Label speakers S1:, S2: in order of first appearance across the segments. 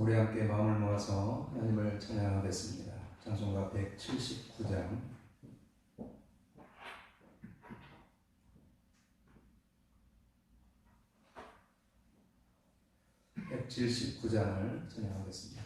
S1: 우리 함께 마음을 모아서 하나님을 찬양하겠습니다. 찬송가 179장 179장을 찬양하겠습니다.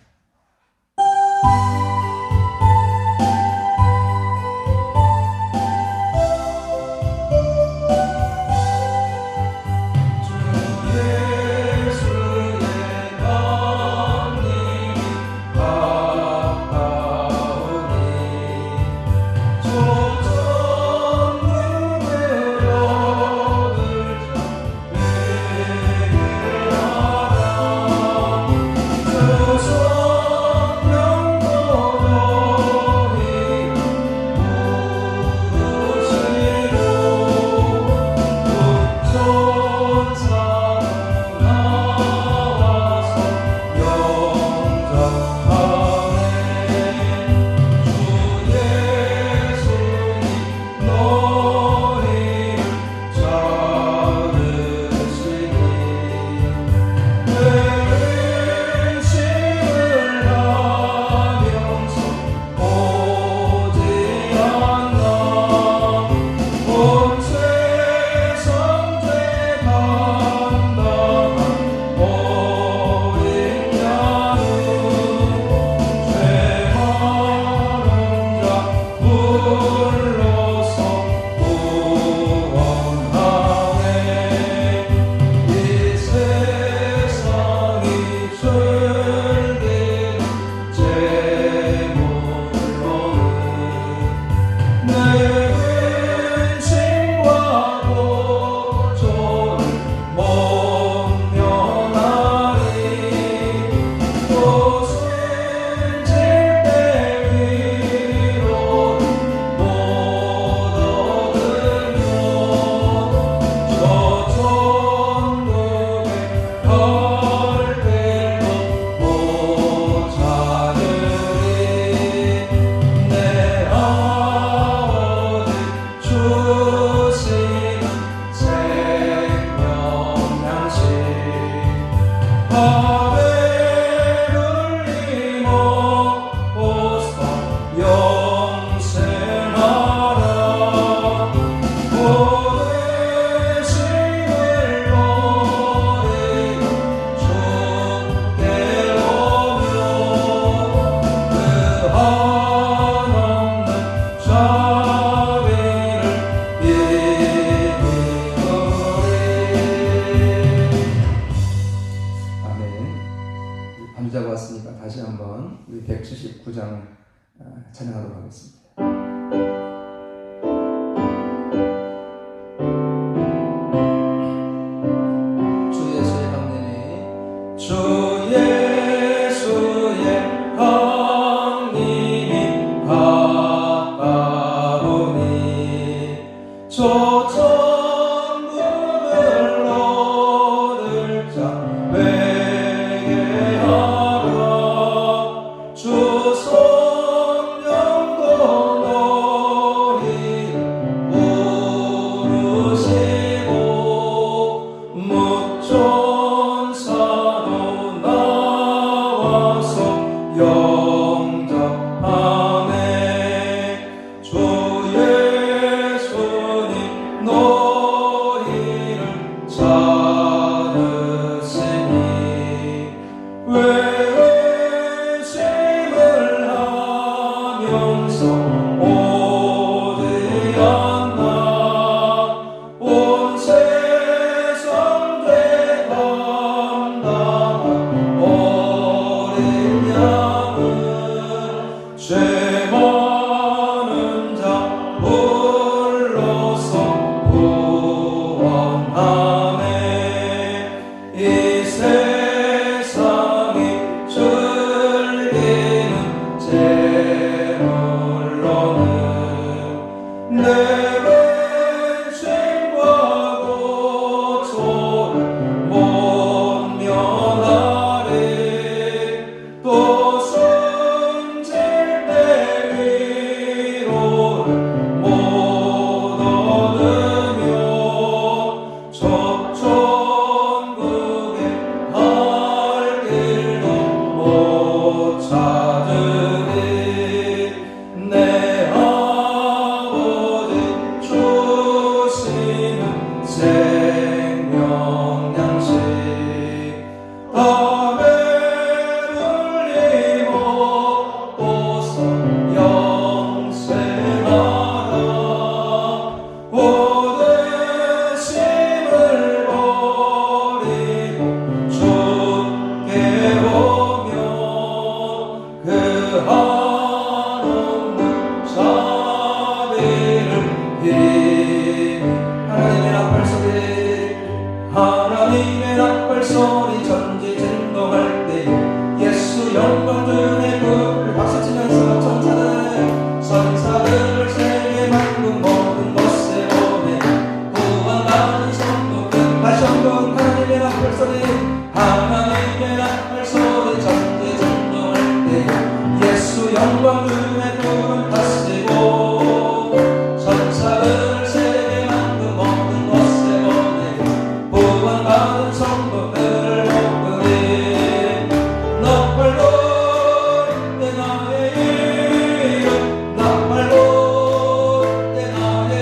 S1: 반주자가 왔으니까 다시 한번 우리 179장 찬양하도록 하겠습니다. 주 예수의 강림이 주 예수의 강림이 가까우니 천국을 얻을 자 영광 주의 불을 박수치면서 천사들 세계 만국 모든 곳에 보내 구원받은 성도들 다시 한번 하나님의 나팔 소리 하나님의 나팔 소리 전대 전동할 때 예수 영광 주의 불을 다스리고 천사들 세계 만국 모든 곳에 보내 구원받은 성도들을 목도리 나팔로 내 나의 이름 나팔로 내 나의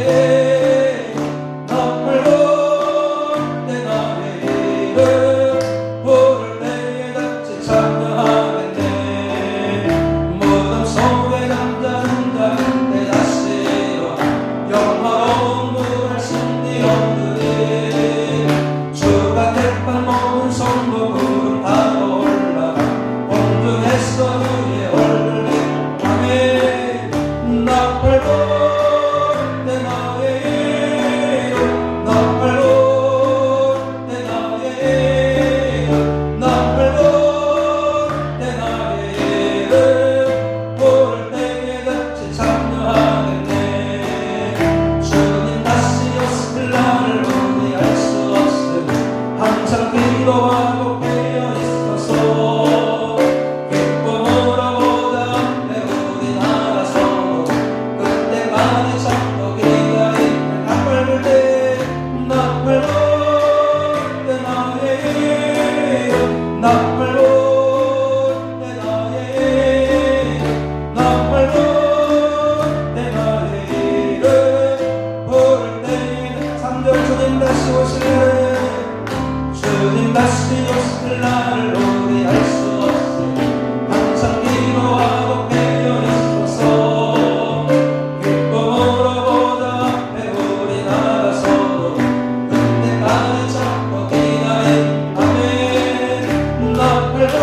S1: 나팔로 내 나의 이름 부를 때에 같이 찬양하겠네 무덤 속에 잠자는 자는 때 다시 와 영화로운 물을 승리 얻으리 주가 택한 모든 성도 구름 타고 올라가 공중에서 주의 얼굴을 향해 나팔로 내 나의 이름 나팔로 내 나의 이름 나팔로 내 나의 이름 부를 때에 같이 찬양하겠네 주님 다시 오실 날을 우리 알 수 없으니 항상 기도하고 깨어 있어서 기쁨으로 보다 앞에 우리 나가서 그때까지 참고 기다리는 나팔 불 때 나팔로 내 나의 이름 나팔로 내 나의 이름 나팔로 내 나의 이름 부를 때에는 3절 주님 다시 오실래 주님 다시 오실 날을 우리 알 수 없으니 항상 기도하고 깨어 있어서 기쁨으로 보다 앞에 우리 나가서도 그때까지 참고 기다린 아멘 나팔로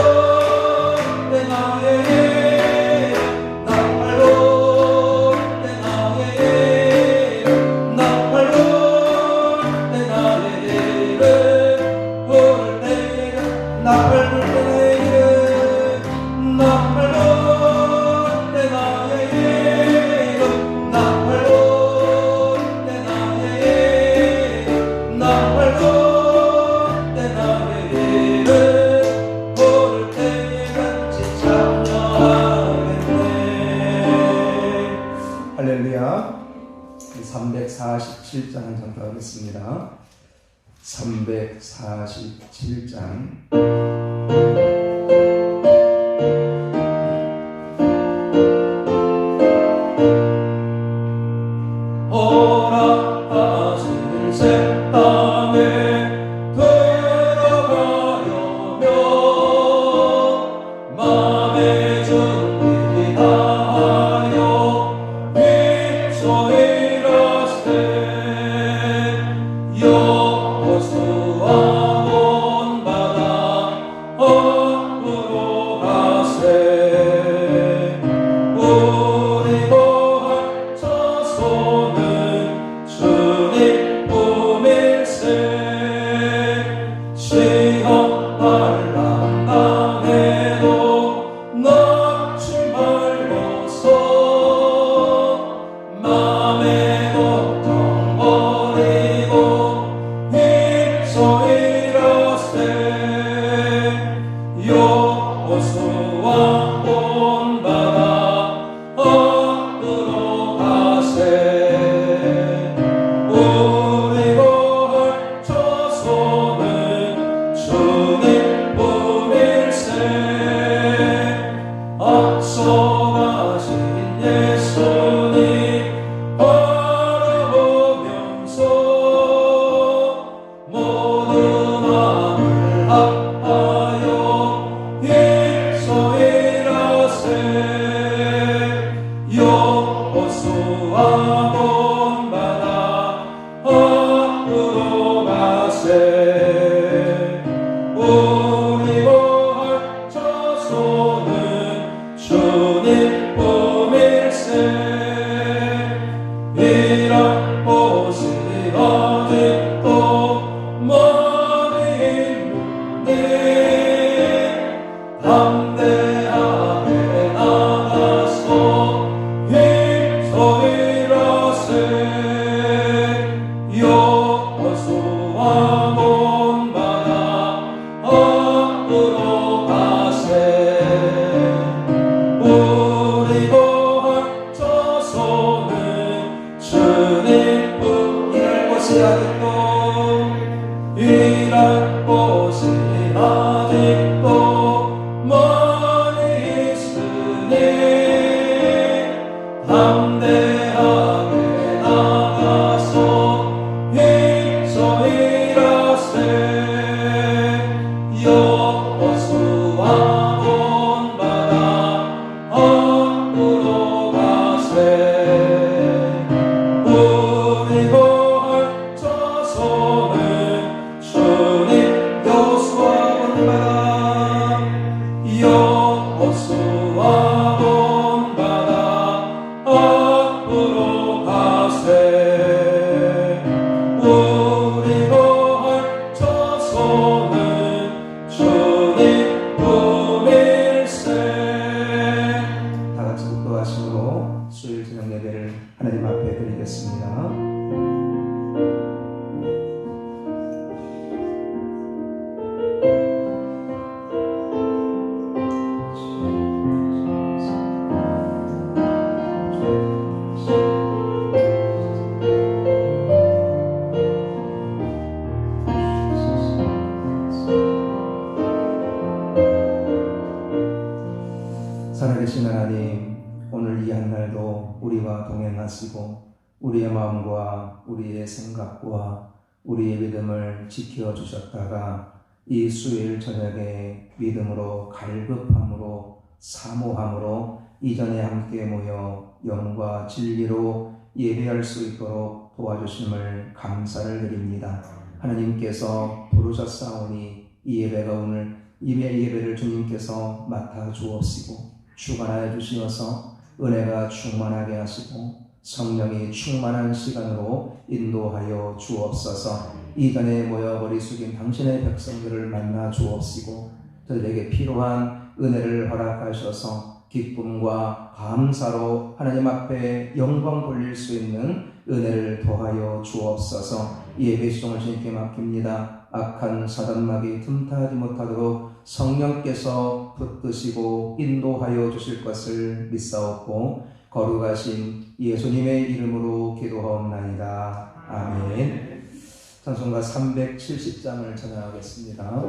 S1: 내 나의 이름 나팔로 내 나의 이름 나팔로 내 나의 이름 부를 때에 나팔 불 때 내 이름 나팔로 내 나의 이름 나팔로 내 나의 이름 나팔로 내 나의 이름 부를 때에 같이 찬양하겠네 할렐루야 347장 한장 더 하겠습니다 347장 허락하신 새 땅에 들어가려면 마음의 준비 다하여 일소이라세 여호수아 온 바다 앞으로 가세 우리 보할 자손은 주님 품일세 시험 환난 당해도 낙심 말고서 맘의 걱정 버리고 일소이라세 여호수아 온 바다 앞으로 가세 우리 보할 자손은 주님 품일세 앞서가신 예수님 바라보면서 모든 마음을 합하여 일소이라세 여호수아 온 바다 앞으로 가세 우리 보할 자손은 주님 품일세 이런 곳이 어딨고 많이 있는데 담대하게 담대하게 나가서 일서일하세 여호수아 본바다 앞으로 가세 우리가 펼쳐서는 주님 여호수아 본바다 여호수아 본바다 앞으로 가세 우리가 펼쳐서는 주님 품일세. 다같이 독도하심으로 수요일 저녁 예배를 하나님 앞에 드리겠습니다. 살아계신 하나님, 오늘 이 한날도 우리와 동행하시고 우리의 마음과 우리의 생각과 우리의 믿음을 지켜주셨다가 이 수요일 저녁에 믿음으로 갈급함으로 사모함으로 이전에 함께 모여 영과 진리로 예배할 수 있도록 도와주심을 감사를 드립니다. 하나님께서 부르셨사오니 이 예배가 오늘 예배를 주님께서 맡아 주옵시고 주관하여 주시어서 은혜가 충만하게 하시고 성령이 충만한 시간으로 인도하여 주옵소서. 이전에 모여 머리 숙인 당신의 백성들을 만나 주옵시고 저들에게 필요한 은혜를 허락하셔서 기쁨과 감사로 하나님 앞에 영광 돌릴 수 있는 은혜를 더하여 주옵소서. 예배 시종을 주님께 맡깁니다. 악한 사단마귀 틈타지 못하도록 성령께서 붙드시고 인도하여 주실 것을 믿사옵고 거룩하신 예수님의 이름으로 기도하옵나이다. 아멘. 찬송가 370장을 찬양하겠습니다.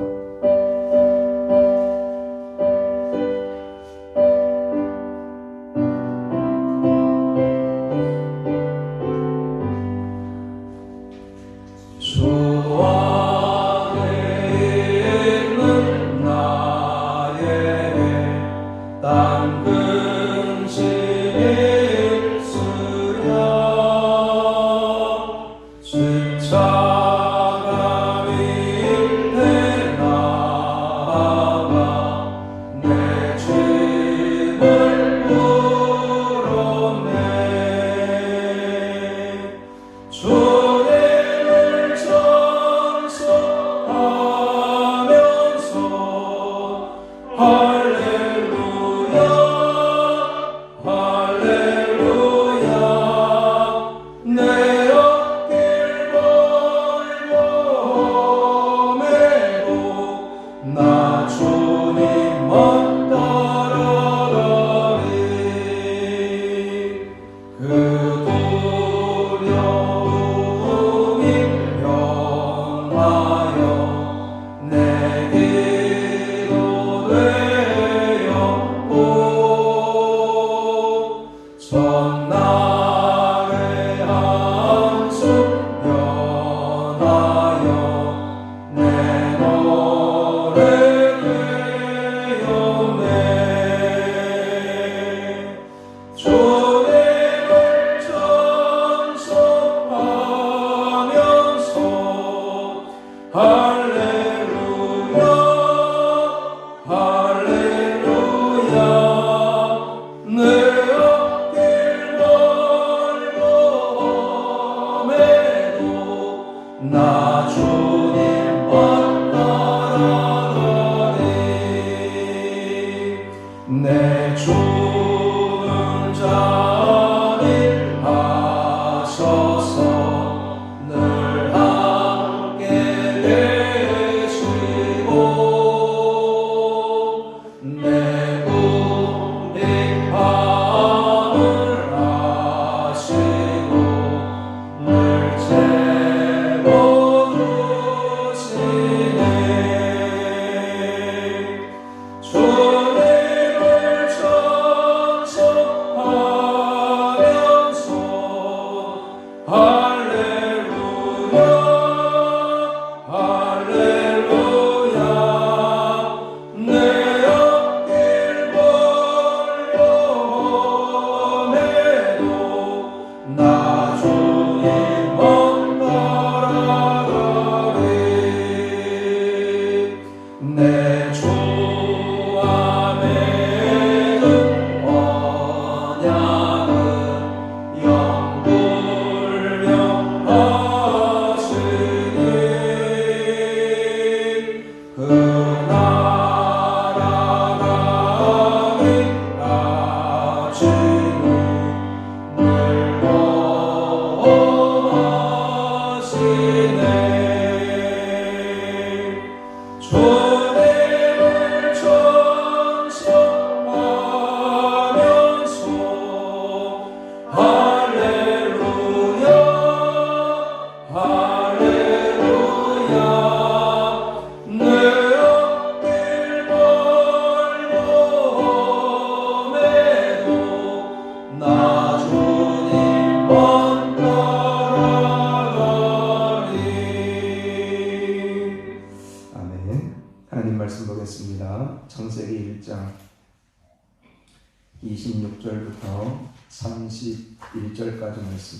S1: 26절부터 31절까지 말씀.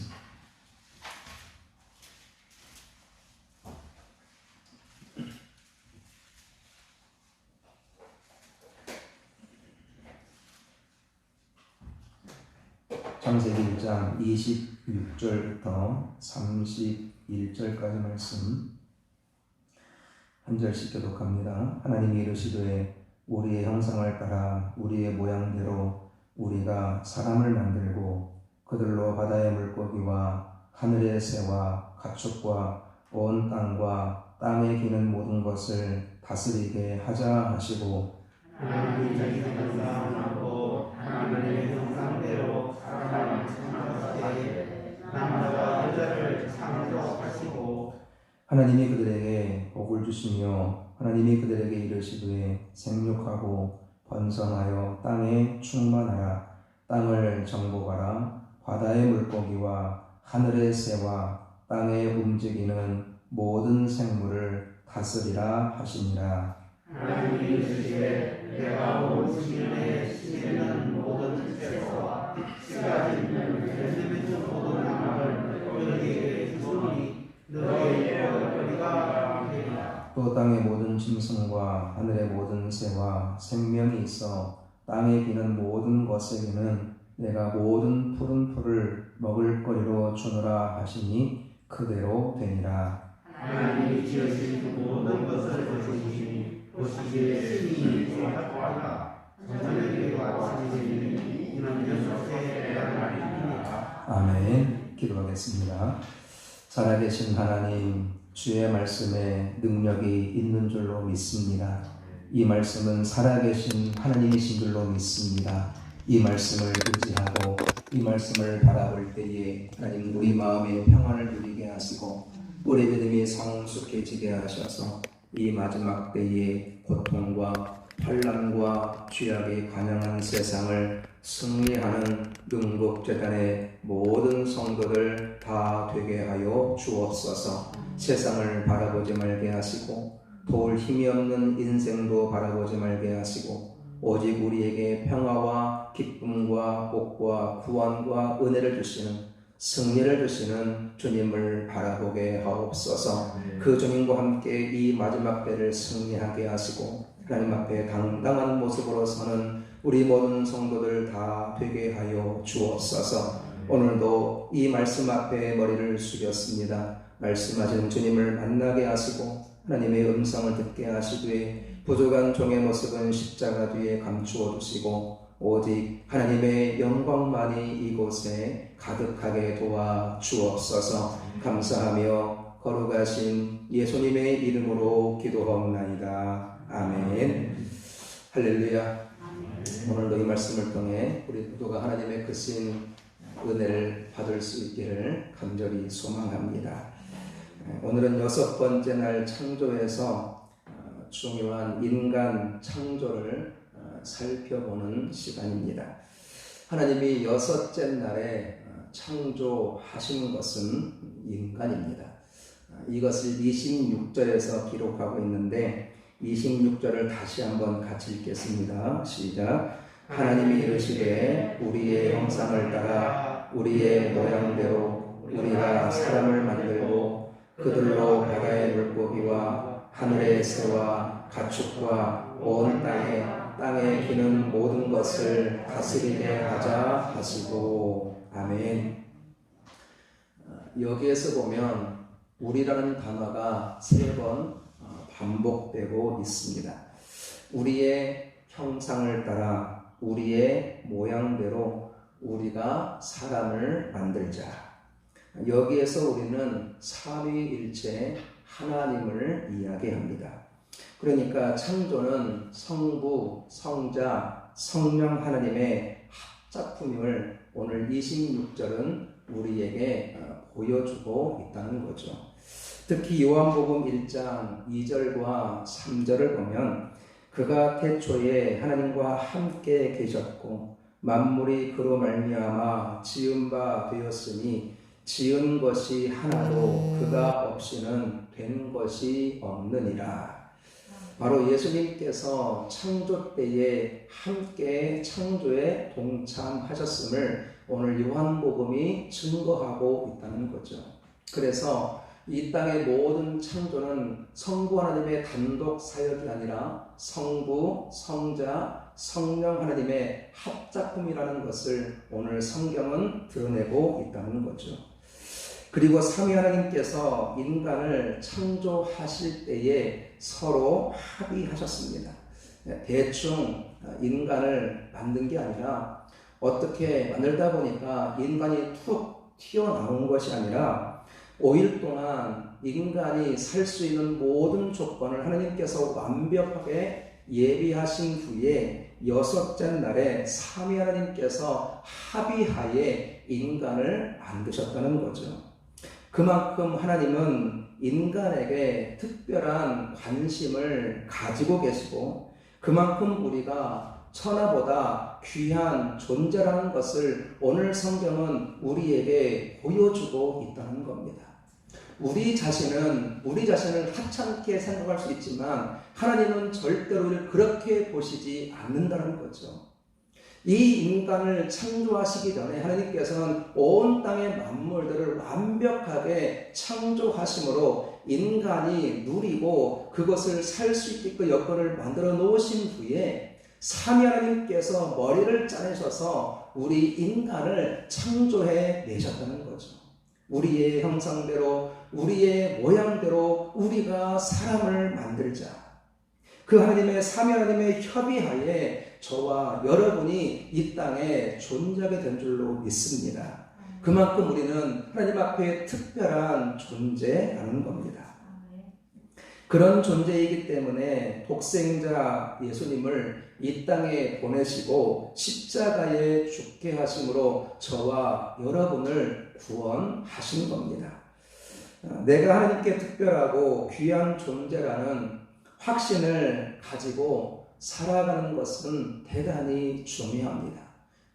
S1: 창세기 1장 26절부터 31절까지 말씀 한 절씩 교독합니다. 하나님이 이르시되 우리의 형상을 따라 우리의 모양대로 우리가 사람을 만들고 그들로 바다의 물고기와 하늘의 새와 가축과 온 땅과 땅에 기는 모든 것을 다스리게 하자 하시고
S2: 하나님이 자기를 사랑하고 하나님의 형상대로 사람을 창조하시되 남자와 여자를 창조하시고
S1: 하나님이 그들에게 복을 주시며 하나님이 그들에게 이르시되 생육하고 번성하여 땅에 충만하라. 땅을 정복하라. 바다의 물고기와 하늘의 새와 땅에 움직이는 모든 생물을 다스리라 하시니라.
S2: 하나님이 이르시되 내가 온 시간에 시는 모든 채소와 씨가 있는 열매맺는 모든 나무를 너희에게 주노니 너희의 먹을거리가 되리라.
S1: 또 땅의 모든 짐승과 하늘의 모든 새와 생명이 있어 땅에 기는 모든 것에게는 내가 모든 푸른 풀을 먹을 거리로 주노라 하시니 그대로 되니라.
S2: 하나님이 지으신 모든 것을 보시니 보시기에 신이 좋았더라. 저녁에도 아침이니 이는 연속의 날이니라.
S1: 아멘. 기도하겠습니다. 살아계신 하나님, 주의 말씀에 능력이 있는 줄로 믿습니다. 이 말씀은 살아계신 하나님이신 줄로 믿습니다. 이 말씀을 의지하고 이 말씀을 바라볼 때에 하나님 우리 마음의 평안을 누리게 하시고 우리 믿음이 성숙해지게 하셔서 이 마지막 때에 고통과 환난과 죄악이 관영한 세상을 승리하는 능국재단의 모든 성도들 다 되게 하여 주옵소서. 세상을 바라보지 말게 하시고 도울 힘이 없는 인생도 바라보지 말게 하시고 오직 우리에게 평화와 기쁨과 복과 구원과 은혜를 주시는 승리를 주시는 주님을 바라보게 하옵소서. 그 주님과 함께 이 마지막 때를 승리하게 하시고 하나님 앞에 당당한 모습으로 서는 우리 모든 성도들 다 되게 하여 주옵소서. 오늘도 이 말씀 앞에 머리를 숙였습니다. 말씀하신 주님을 만나게 하시고 하나님의 음성을 듣게 하시되 부족한 종의 모습은 십자가 뒤에 감추어 주시고 오직 하나님의 영광만이 이곳에 가득하게 도와 주옵소서. 감사하며 거룩하신 예수님의 이름으로 기도하옵나이다. 아멘. 할렐루야. 오늘도 이 말씀을 통해 우리 모두가 하나님의 크신 은혜를 받을 수 있기를 간절히 소망합니다. 오늘은 6번째 날 창조에서 중요한 인간 창조를 살펴보는 시간입니다. 하나님이 6째 날에 창조하신 것은 인간입니다. 이것을 26절에서 기록하고 있는데 26절을 다시 한번 같이 읽겠습니다. 시작. 하나님이 이르시되 우리의 형상을 따라 우리의 모양대로 우리가 사람을 만들고 그들로 바다의 물고기와 하늘의 새와 가축과 온 땅에 기는 모든 것을 다스리게 하자 하시고. 아멘. 여기에서 보면 우리라는 단어가 3번 반복되고 있습니다. 우리의 형상을 따라 우리의 모양대로 우리가 사람을 만들자. 여기에서 우리는 삼위일체 하나님을 이야기합니다. 그러니까 창조는 성부, 성자, 성령 하나님의 합작품임을 오늘 26절은 우리에게 보여주고 있다는 거죠. 특히 요한복음 1장 2절과 3절을 보면 그가 태초에 하나님과 함께 계셨고 만물이 그로 말미암아 지은 바 되었으니 지은 것이 하나도 그가 없이는 된 것이 없느니라. 바로 예수님께서 창조 때에 함께 창조에 동참하셨음을 오늘 요한복음이 증거하고 있다는 거죠. 그래서 이 땅의 모든 창조는 성부 하나님의 단독 사역이 아니라 성부, 성자, 성령 하나님의 합작품이라는 것을 오늘 성경은 드러내고 있다는 거죠. 그리고 삼위 하나님께서 인간을 창조하실 때에 서로 합의하셨습니다. 대충 인간을 만든 게 아니라 어떻게 만들다 보니까 인간이 툭 튀어나온 것이 아니라 5일 동안 인간이 살 수 있는 모든 조건을 하나님께서 완벽하게 예비하신 후에 여섯째 날에 삼위 하나님께서 합의하에 인간을 만드셨다는 거죠. 그만큼 하나님은 인간에게 특별한 관심을 가지고 계시고 그만큼 우리가 천하보다 귀한 존재라는 것을 오늘 성경은 우리에게 보여주고 있다는 겁니다. 우리 자신을 하찮게 생각할 수 있지만 하나님은 절대로 우리를 그렇게 보시지 않는다는 거죠. 이 인간을 창조하시기 전에 하나님께서는 온 땅의 만물들을 완벽하게 창조하심으로 인간이 누리고 그것을 살 수 있게끔 여건을 만들어 놓으신 후에 삼위 하나님께서 머리를 짜내셔서 우리 인간을 창조해 내셨다는 거죠. 우리의 형상대로 우리의 모양대로 우리가 사람을 만들자. 그 하나님의 삼위 하나님의 협의하에 저와 여러분이 이 땅에 존재하게 된 줄로 믿습니다. 그만큼 우리는 하나님 앞에 특별한 존재라는 겁니다. 그런 존재이기 때문에 독생자 예수님을 이 땅에 보내시고 십자가에 죽게 하심으로 저와 여러분을 구원하신 겁니다. 내가 하나님께 특별하고 귀한 존재라는 확신을 가지고 살아가는 것은 대단히 중요합니다.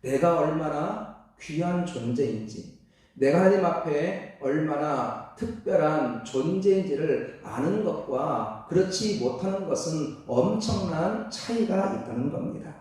S1: 내가 얼마나 귀한 존재인지, 내가 하나님 앞에 얼마나 특별한 존재인지를 아는 것과 그렇지 못하는 것은 엄청난 차이가 있다는 겁니다.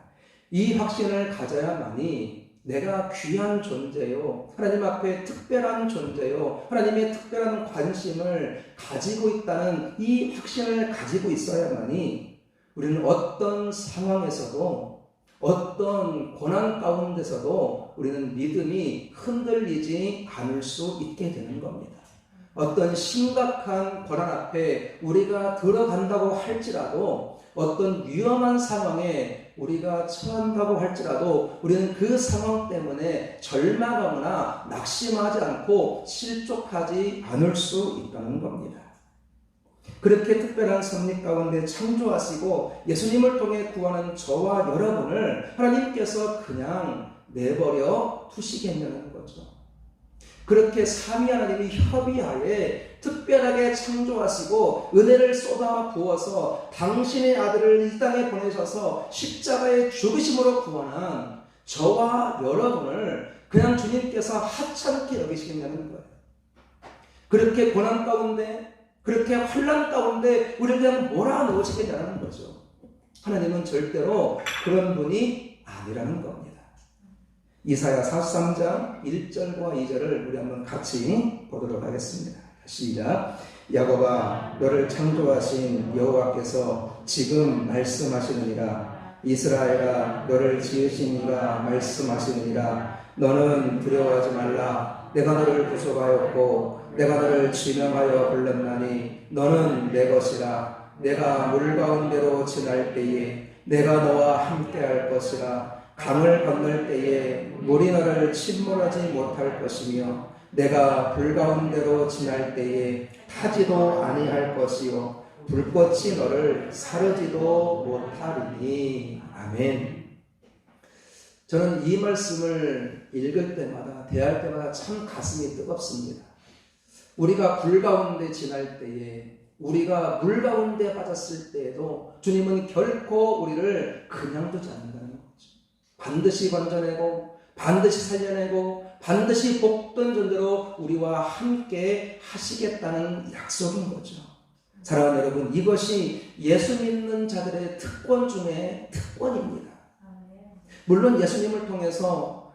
S1: 이 확신을 가져야만이 내가 귀한 존재요, 하나님 앞에 특별한 존재요, 하나님의 특별한 관심을 가지고 있다는 이 확신을 가지고 있어야만이 우리는 어떤 상황에서도 어떤 고난 가운데서도 우리는 믿음이 흔들리지 않을 수 있게 되는 겁니다. 어떤 심각한 고난 앞에 우리가 들어간다고 할지라도 어떤 위험한 상황에 우리가 처한다고 할지라도 우리는 그 상황 때문에 절망하거나 낙심하지 않고 실족하지 않을 수 있다는 겁니다. 그렇게 특별한 섭리 가운데 창조하시고 예수님을 통해 구하는 저와 여러분을 하나님께서 그냥 내버려 두시겠냐는 거죠. 그렇게 삼위 하나님이 협의하에 특별하게 창조하시고 은혜를 쏟아 부어서 당신의 아들을 이 땅에 보내셔서 십자가의 죽으심으로 구원한 저와 여러분을 그냥 주님께서 하찮게 여기시겠냐는 거예요. 그렇게 고난 가운데 그렇게 환난 가운데 우리를 그냥 몰아넣으시겠냐는 거죠. 하나님은 절대로 그런 분이 아니라는 겁니다. 이사야 43장 1절과 2절을 우리 한번 같이 보도록 하겠습니다. 시작. 야곱아, 너를 창조하신 여호와께서 지금 말씀하시느니라. 이스라엘아, 너를 지으신 이가 말씀하시느니라. 너는 두려워하지 말라. 내가 너를 구속하였고 내가 너를 지명하여 불렀나니 너는 내 것이라. 내가 물 가운데로 지날 때에 내가 너와 함께 할 것이라. 강을 건널 때에 물이 너를 침몰하지 못할 것이며 내가 불 가운데로 지날 때에 타지도 아니할 것이요 불꽃이 너를 사르지도 못하리니. 아멘. 저는 이 말씀을 읽을 때마다 대할 때마다 참 가슴이 뜨겁습니다. 우리가 불 가운데 지날 때에 우리가 물 가운데 빠졌을 때에도 주님은 결코 우리를 그냥 두지 않는다는 거죠. 반드시 건져내고 반드시 살려내고 반드시 복된 존재로 우리와 함께 하시겠다는 약속인 거죠. 사랑하는 여러분, 이것이 예수 믿는 자들의 특권 중에 특권입니다. 물론 예수님을 통해서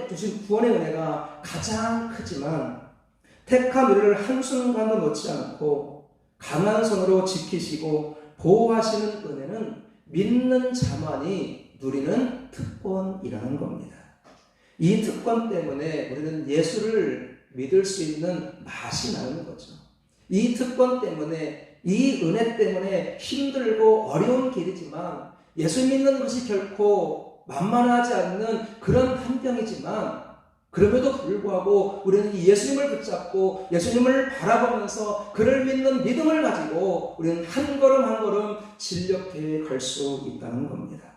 S1: 주신 구원의 은혜가 가장 크지만 택한 우리를 한순간도 놓지 않고 강한 손으로 지키시고 보호하시는 은혜는 믿는 자만이 누리는 특권이라는 겁니다. 이 특권 때문에 우리는 예수를 믿을 수 있는 맛이 나는 거죠. 이 특권 때문에, 이 은혜 때문에 힘들고 어려운 길이지만 예수 믿는 것이 결코 만만하지 않는 그런 환경이지만 그럼에도 불구하고 우리는 예수님을 붙잡고 예수님을 바라보면서 그를 믿는 믿음을 가지고 우리는 한 걸음 한 걸음 진력해 갈 수 있다는 겁니다.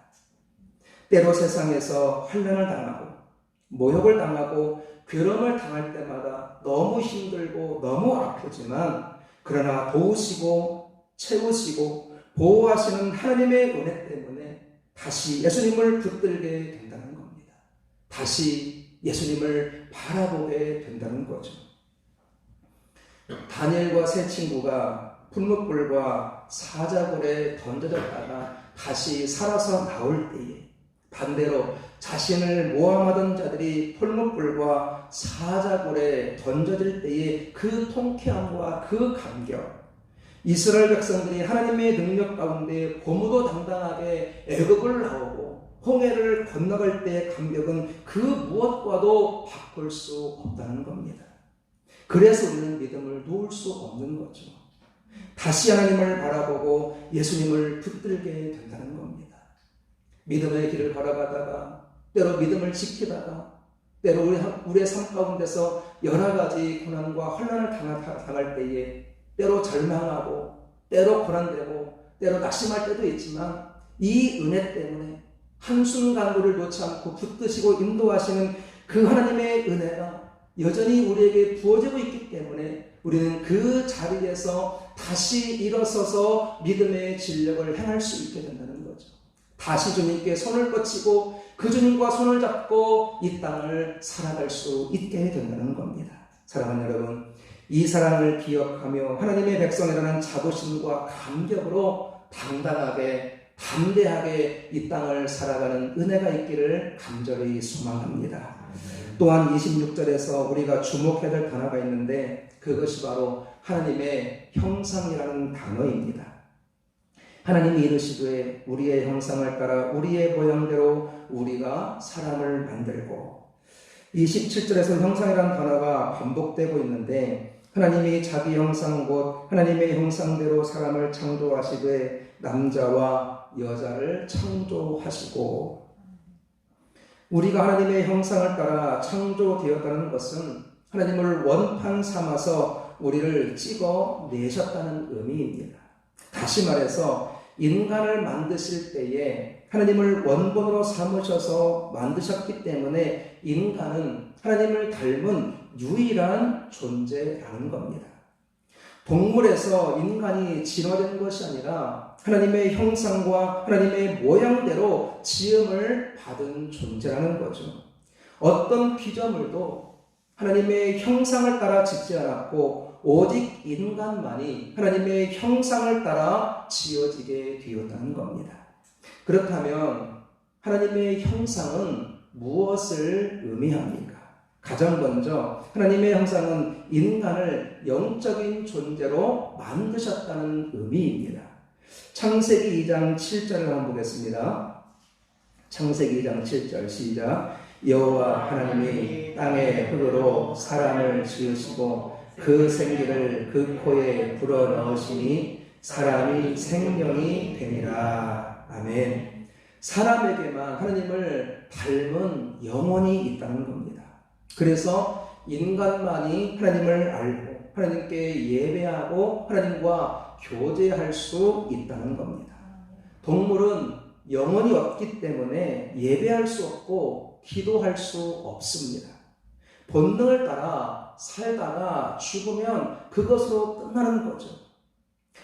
S1: 때로 세상에서 환난을 당하고 모욕을 당하고 괴로움을 당할 때마다 너무 힘들고 너무 아프지만 그러나 도우시고 채우시고 보호하시는 하나님의 은혜 때문에 다시 예수님을 붙들게 된다는 겁니다. 다시 예수님을 바라보게 된다는 거죠. 다니엘과 세 친구가 풀무불과 사자굴에 던져졌다가 다시 살아서 나올 때에 반대로 자신을 모함하던 자들이 풀무불과 사자굴에 던져질 때의 그 통쾌함과 그 감격, 이스라엘 백성들이 하나님의 능력 가운데 고무도 당당하게 애굽을 나오고 홍해를 건너갈 때의 감격은 그 무엇과도 바꿀 수 없다는 겁니다. 그래서 우리는 믿음을 놓을 수 없는 거죠. 다시 하나님을 바라보고 예수님을 붙들게 된다는 겁니다. 믿음의 길을 걸어가다가 때로 믿음을 지키다가 때로 우리의 삶 가운데서 여러 가지 고난과 혼란을 당할 때에 때로 절망하고 때로 고난되고 때로 낙심할 때도 있지만 이 은혜 때문에 한순간 우리를 놓지 않고 붙드시고 인도하시는 그 하나님의 은혜가 여전히 우리에게 부어지고 있기 때문에 우리는 그 자리에서 다시 일어서서 믿음의 진력을 행할 수 있게 된다는 거죠. 다시 주님께 손을 뻗치고 그 주님과 손을 잡고 이 땅을 살아갈 수 있게 된다는 겁니다. 사랑하는 여러분, 이 사랑을 기억하며 하나님의 백성이라는 자부심과 감격으로 당당하게 담대하게 이 땅을 살아가는 은혜가 있기를 간절히 소망합니다. 또한 26절에서 우리가 주목해야 될 단어가 있는데 그것이 바로 하나님의 형상이라는 단어입니다. 하나님이 이르시되 우리의 형상을 따라 우리의 모양대로 우리가 사람을 만들고, 27절에서 형상이라는 단어가 반복되고 있는데 하나님이 자기 형상 곧 하나님의 형상대로 사람을 창조하시되 남자와 여자를 창조하시고, 우리가 하나님의 형상을 따라 창조되었다는 것은 하나님을 원판 삼아서 우리를 찍어내셨다는 의미입니다. 다시 말해서 인간을 만드실 때에 하나님을 원본으로 삼으셔서 만드셨기 때문에 인간은 하나님을 닮은 유일한 존재라는 겁니다. 동물에서 인간이 진화된 것이 아니라 하나님의 형상과 하나님의 모양대로 지음을 받은 존재라는 거죠. 어떤 피조물도 하나님의 형상을 따라 짓지 않았고 오직 인간만이 하나님의 형상을 따라 지어지게 되었다는 겁니다. 그렇다면 하나님의 형상은 무엇을 의미합니까? 가장 먼저 하나님의 형상은 인간을 영적인 존재로 만드셨다는 의미입니다. 창세기 2장 7절을 한번 보겠습니다. 창세기 2장 7절 시작. 여호와 하나님이 땅의 흙으로 사람을 지으시고 그 생기를 그 코에 불어넣으시니 사람이 생명이 되니라. 아멘. 사람에게만 하나님을 닮은 영혼이 있다는 겁니다. 그래서 인간만이 하나님을 알고 하나님께 예배하고 하나님과 교제할 수 있다는 겁니다. 동물은 영혼이 없기 때문에 예배할 수 없고 기도할 수 없습니다. 본능을 따라 살다가 죽으면 그것으로 끝나는 거죠.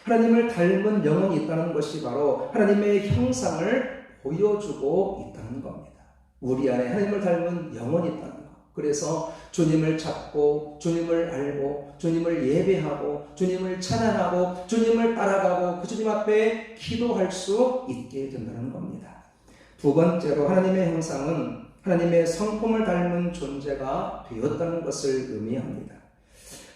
S1: 하나님을 닮은 영혼이 있다는 것이 바로 하나님의 형상을 보여주고 있다는 겁니다. 우리 안에 하나님을 닮은 영혼이 있다는 것. 그래서 주님을 찾고 주님을 알고 주님을 예배하고 주님을 찬양하고 주님을 따라가고 그 주님 앞에 기도할 수 있게 된다는 겁니다. 두 번째로 하나님의 형상은 하나님의 성품을 닮은 존재가 되었다는 것을 의미합니다.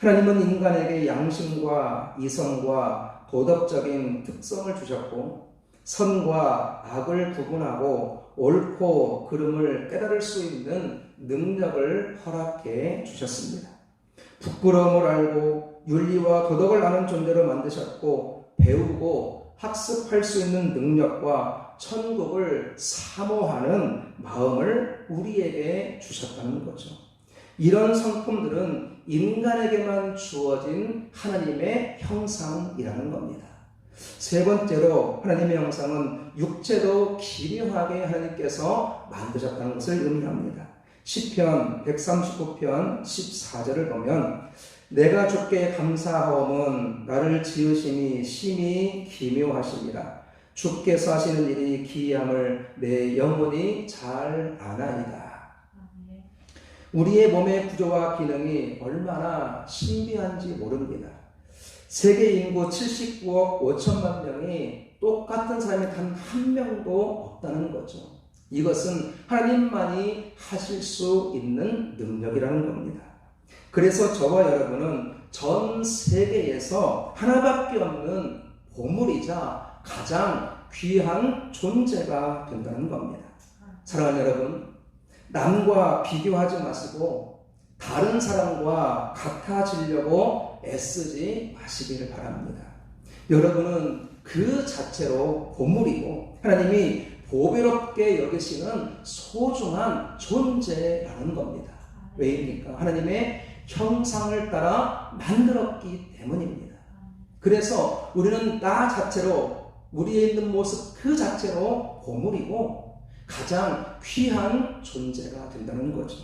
S1: 하나님은 인간에게 양심과 이성과 도덕적인 특성을 주셨고 선과 악을 구분하고 옳고 그름을 깨달을 수 있는 능력을 허락해 주셨습니다. 부끄러움을 알고 윤리와 도덕을 아는 존재로 만드셨고 배우고 학습할 수 있는 능력과 천국을 사모하는 마음을 우리에게 주셨다는 거죠. 이런 성품들은 인간에게만 주어진 하나님의 형상이라는 겁니다. 세 번째로 하나님의 형상은 육체도 기묘하게 하나님께서 만드셨다는 것을 의미합니다. 시편 139편 14절을 보면 내가 주께 감사하오면 나를 지으심이 심히 기묘하십니다. 주께서 하시는 일이 기이함을 내 영혼이 잘 아나이다. 우리의 몸의 구조와 기능이 얼마나 신비한지 모릅니다. 세계 인구 79억 5천만 명이 똑같은 사람이 단 한 명도 없다는 거죠. 이것은 하나님만이 하실 수 있는 능력이라는 겁니다. 그래서 저와 여러분은 전 세계에서 하나밖에 없는 보물이자 가장 귀한 존재가 된다는 겁니다. 사랑하는 여러분, 남과 비교하지 마시고 다른 사람과 같아지려고 애쓰지 마시기를 바랍니다. 여러분은 그 자체로 보물이고 하나님이 보배롭게 여기시는 소중한 존재라는 겁니다. 왜입니까? 하나님의 형상을 따라 만들었기 때문입니다. 그래서 우리는 나 자체로 우리에 있는 모습 그 자체로 보물이고 가장 귀한 존재가 된다는 거죠.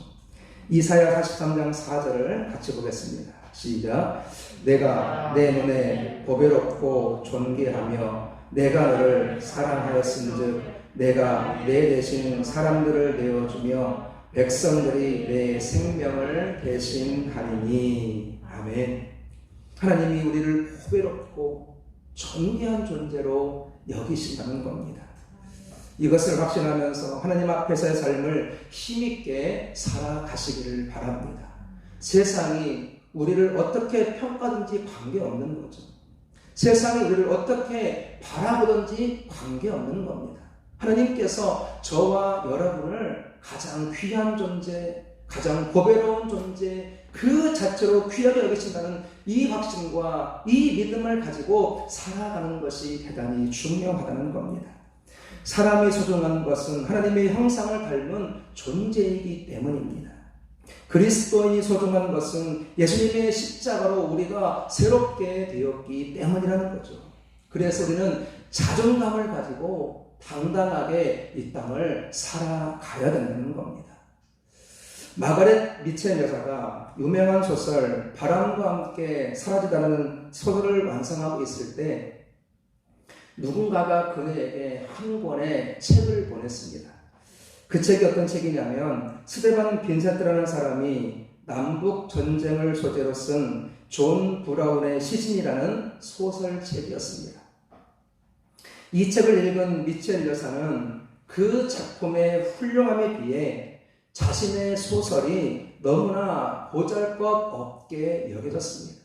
S1: 이사야 43장 4절을 같이 보겠습니다. 시작. 내가 내 눈에 보배롭고 존귀하며 내가 너를 사랑하였은즉 내가 내 대신 사람들을 내어주며 백성들이 내 생명을 대신하리니. 아멘. 하나님이 우리를 보배롭고 존귀한 존재로 여기신다는 겁니다. 이것을 확신하면서 하나님 앞에서의 삶을 힘있게 살아가시기를 바랍니다. 세상이 우리를 어떻게 평가든지 관계없는 거죠. 세상이 우리를 어떻게 바라보든지 관계없는 겁니다. 하나님께서 저와 여러분을 가장 귀한 존재, 가장 보배로운 존재, 그 자체로 귀하게 여기신다는 이 확신과 이 믿음을 가지고 살아가는 것이 대단히 중요하다는 겁니다. 사람이 소중한 것은 하나님의 형상을 닮은 존재이기 때문입니다. 그리스도인이 소중한 것은 예수님의 십자가로 우리가 새롭게 되었기 때문이라는 거죠. 그래서 우리는 자존감을 가지고 당당하게 이 땅을 살아가야 된다는 겁니다. 마가렛 미첼 여사가 유명한 소설 바람과 함께 사라지다라는 소설을 완성하고 있을 때 누군가가 그녀에게 한 권의 책을 보냈습니다. 그 책이 어떤 책이냐면 스테반 빈센트라는 사람이 남북 전쟁을 소재로 쓴 존 브라운의 시신이라는 소설책이었습니다. 이 책을 읽은 미첼 여사는 그 작품의 훌륭함에 비해 자신의 소설이 너무나 보잘것없게 여겨졌습니다.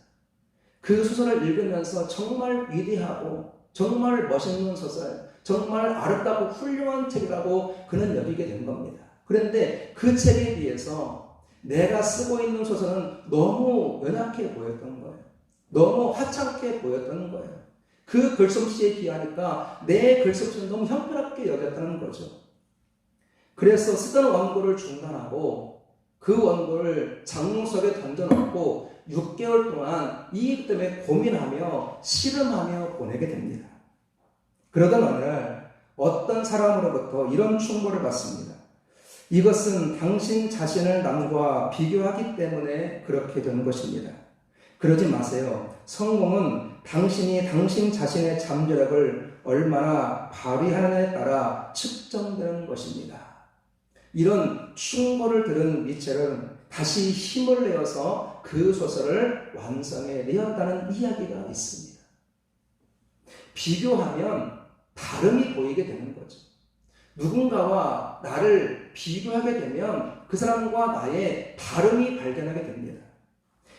S1: 그 소설을 읽으면서 정말 위대하고 정말 멋있는 소설, 정말 아름답고 훌륭한 책이라고 그는 여기게 된 겁니다. 그런데 그 책에 비해서 내가 쓰고 있는 소설은 너무 연약해 보였던 거예요. 너무 하찮게 보였던 거예요. 그 글솜씨에 비하니까 내 글솜씨는 너무 형편없게 여겼다는 거죠. 그래서 쓰던 원고를 중단하고 그 원고를 장롱속에 던져놓고 6개월 동안 이 일 때문에 고민하며 씨름하며 보내게 됩니다. 그러던 어느 날 어떤 사람으로부터 이런 충고를 받습니다. 이것은 당신 자신을 남과 비교하기 때문에 그렇게 된 것입니다. 그러지 마세요. 성공은 당신이 당신 자신의 잠재력을 얼마나 발휘하느냐에 따라 측정되는 것입니다. 이런 충고를 들은 미첼은 다시 힘을 내어서 그 소설을 완성해 내었다는 이야기가 있습니다. 비교하면 다름이 보이게 되는 거죠. 누군가와 나를 비교하게 되면 그 사람과 나의 다름이 발견하게 됩니다.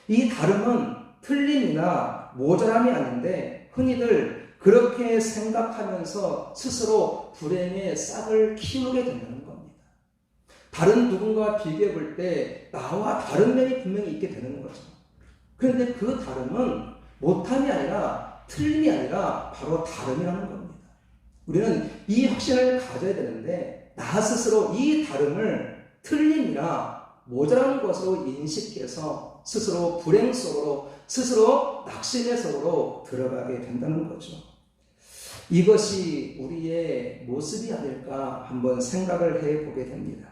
S1: 이 다름은 틀림이나 모자람이 아닌데 흔히들 그렇게 생각하면서 스스로 불행의 싹을 키우게 된다는 겁니다. 다른 누군가와 비교해 볼 때 나와 다른 면이 분명히 있게 되는 거죠. 그런데 그 다름은 못함이 아니라 틀림이 아니라 바로 다름이라는 겁니다. 우리는 이 확신을 가져야 되는데 나 스스로 이 다름을 틀림이나 모자란 것으로 인식해서 스스로 불행 속으로 스스로 낙심의 속으로 들어가게 된다는 거죠. 이것이 우리의 모습이 아닐까 한번 생각을 해보게 됩니다.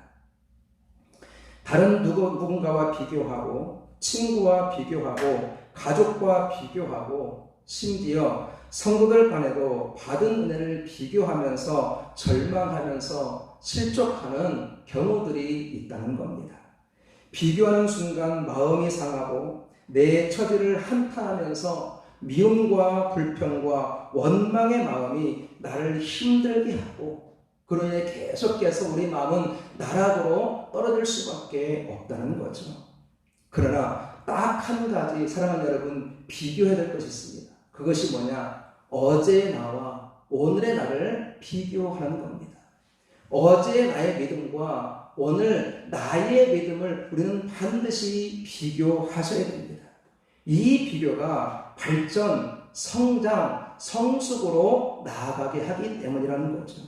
S1: 다른 누군가와 비교하고 친구와 비교하고 가족과 비교하고 심지어 성도들 간에도 받은 은혜를 비교하면서 절망하면서 실족하는 경우들이 있다는 겁니다. 비교하는 순간 마음이 상하고 내 처지를 한탄하면서 미움과 불평과 원망의 마음이 나를 힘들게 하고 그로 인해 계속해서 우리 마음은 나락으로 떨어질 수밖에 없다는 거죠. 그러나 딱 한 가지 사랑하는 여러분 비교해야 될 것이 있습니다. 그것이 뭐냐? 어제의 나와 오늘의 나를 비교하는 겁니다. 어제의 나의 믿음과 오늘 나의 믿음을 우리는 반드시 비교하셔야 됩니다. 이 비교가 발전, 성장, 성숙으로 나아가게 하기 때문이라는 거죠.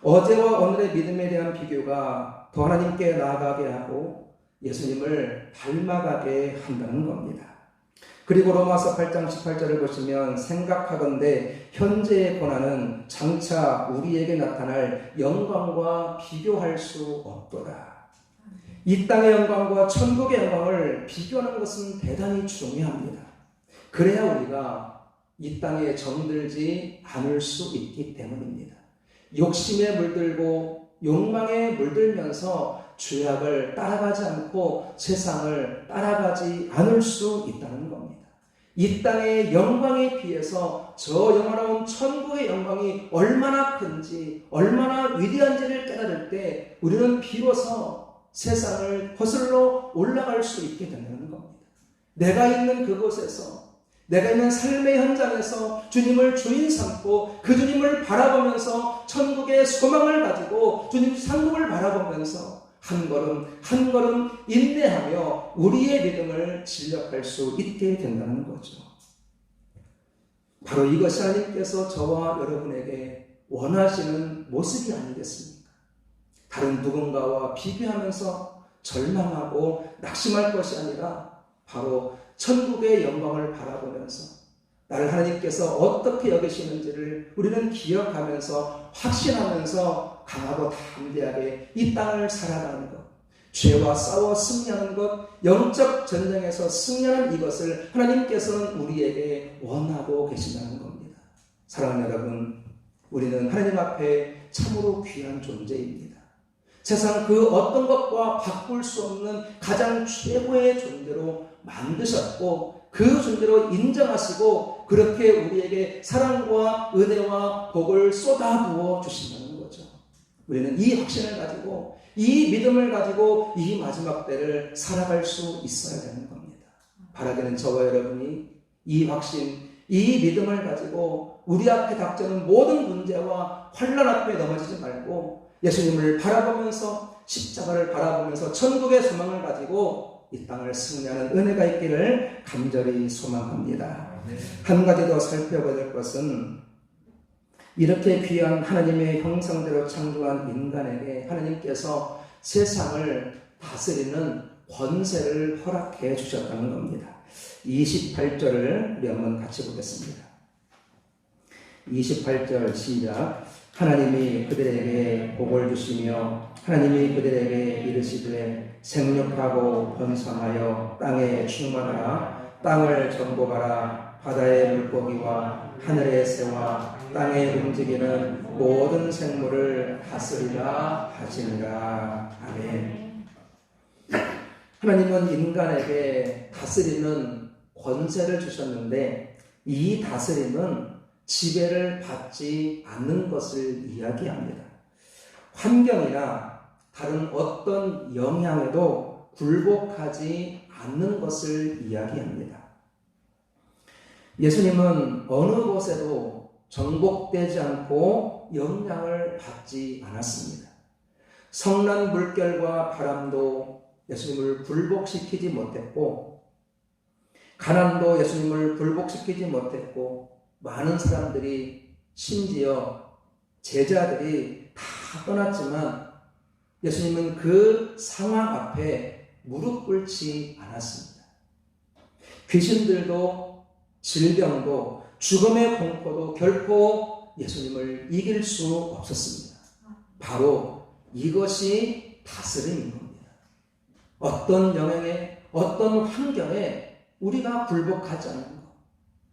S1: 어제와 오늘의 믿음에 대한 비교가 더 하나님께 나아가게 하고 예수님을 닮아가게 한다는 겁니다. 그리고 로마서 8장 18절을 보시면 생각하건대 현재의 고난은 장차 우리에게 나타날 영광과 비교할 수 없도다. 이 땅의 영광과 천국의 영광을 비교하는 것은 대단히 중요합니다. 그래야 우리가 이 땅에 정들지 않을 수 있기 때문입니다. 욕심에 물들고 욕망에 물들면서 죄악을 따라가지 않고 세상을 따라가지 않을 수 있다는 겁니다. 이 땅의 영광에 비해서 저 영원한 천국의 영광이 얼마나 큰지 얼마나 위대한지를 깨달을 때 우리는 비로소 세상을 거슬러 올라갈 수 있게 된다는 겁니다. 내가 있는 그곳에서 내가 있는 삶의 현장에서 주님을 주인 삼고 그 주님을 바라보면서 천국의 소망을 가지고 주님 상급을 바라보면서 한 걸음 한 걸음 인내하며 우리의 믿음을 진력할 수 있게 된다는 거죠. 바로 이것이 하나님께서 저와 여러분에게 원하시는 모습이 아니겠습니까? 다른 누군가와 비교하면서 절망하고 낙심할 것이 아니라 바로 천국의 영광을 바라보면서 나를 하나님께서 어떻게 여기시는지를 우리는 기억하면서 확신하면서 강하고 담대하게 이 땅을 살아가는 것, 죄와 싸워 승리하는 것, 영적 전쟁에서 승리하는 이것을 하나님께서는 우리에게 원하고 계신다는 겁니다. 사랑하는 여러분, 우리는 하나님 앞에 참으로 귀한 존재입니다. 세상 그 어떤 것과 바꿀 수 없는 가장 최고의 존재로 만드셨고 그 존재로 인정하시고 그렇게 우리에게 사랑과 은혜와 복을 쏟아부어 주신다는 거죠. 우리는 이 확신을 가지고 이 믿음을 가지고 이 마지막 때를 살아갈 수 있어야 되는 겁니다. 바라기는 저와 여러분이 이 확신, 이 믿음을 가지고 우리 앞에 닥치는 모든 문제와 환난 앞에 넘어지지 말고 예수님을 바라보면서 십자가를 바라보면서 천국의 소망을 가지고 이 땅을 승리하는 은혜가 있기를 간절히 소망합니다. 한 가지 더 살펴봐야 될 것은 이렇게 귀한 하나님의 형상대로 창조한 인간에게 하나님께서 세상을 다스리는 권세를 허락해 주셨다는 겁니다. 28절을 우리 한번 같이 보겠습니다. 28절 시작. 하나님이 그들에게 복을 주시며 하나님이 그들에게 이르시되 생육하고 번성하여 땅에 충만하라. 땅을 정복하라. 바다의 물고기와 하늘의 새와 땅에 움직이는 모든 생물을 다스리라 하시니라. 아멘. 하나님은 인간에게 다스리는 권세를 주셨는데 이 다스림은 지배를 받지 않는 것을 이야기합니다. 환경이나 다른 어떤 영향에도 굴복하지 않는 것을 이야기합니다. 예수님은 어느 곳에도 정복되지 않고 영향을 받지 않았습니다. 성난 물결과 바람도 예수님을 굴복시키지 못했고, 가난도 예수님을 굴복시키지 못했고, 많은 사람들이, 심지어 제자들이 다 떠났지만 예수님은 그 상황 앞에 무릎 꿇지 않았습니다. 귀신들도 질병도 죽음의 공포도 결코 예수님을 이길 수 없었습니다. 바로 이것이 다스림인 겁니다. 어떤 영향에, 어떤 환경에 우리가 굴복하지 않는 것,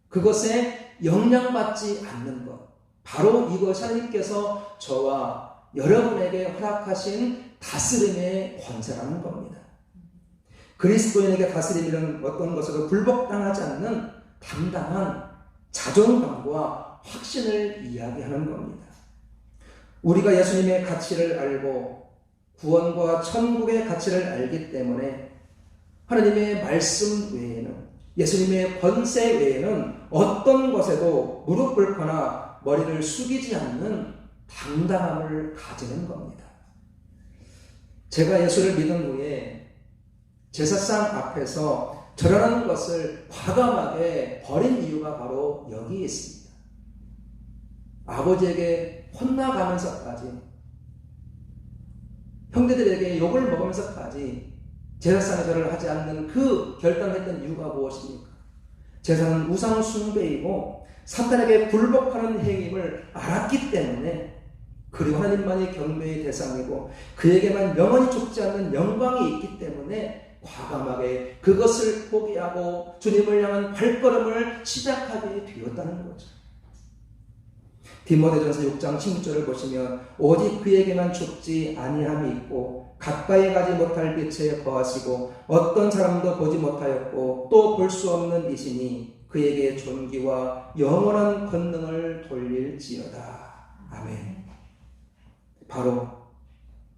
S1: 그것에 영향받지 않는 것, 바로 이것이 하나님께서 저와 여러분에게 허락하신 다스림의 권세라는 겁니다. 그리스도인에게 다스림이란 어떤 것으로 굴복당하지 않는 당당한 자존감과 확신을 이야기하는 겁니다. 우리가 예수님의 가치를 알고 구원과 천국의 가치를 알기 때문에 하나님의 말씀 외에는, 예수님의 권세 외에는 어떤 것에도 무릎 꿇거나 머리를 숙이지 않는 당당함을 가지는 겁니다. 제가 예수를 믿은 후에 제사상 앞에서 저라는 것을 과감하게 버린 이유가 바로 여기에 있습니다. 아버지에게 혼나가면서까지, 형제들에게 욕을 먹으면서까지 제사상에 절을 하지 않는 그 결단했던 이유가 무엇입니까? 제사는 우상 숭배이고 사탄에게 굴복하는 행위를 알았기 때문에, 그리고 하나님만이 경배의 대상이고 그에게만 영원히 죽지 않는 영광이 있기 때문에 과감하게 그것을 포기하고 주님을 향한 발걸음을 시작하게 되었다는 거죠. 디모데전서 6장 16절을 보시면 오직 그에게만 죽지 아니함이 있고 가까이 가지 못할 빛에 거하시고 어떤 사람도 보지 못하였고 또 볼 수 없는 이시니 그에게 존귀와 영원한 권능을 돌릴지어다. 아멘. 바로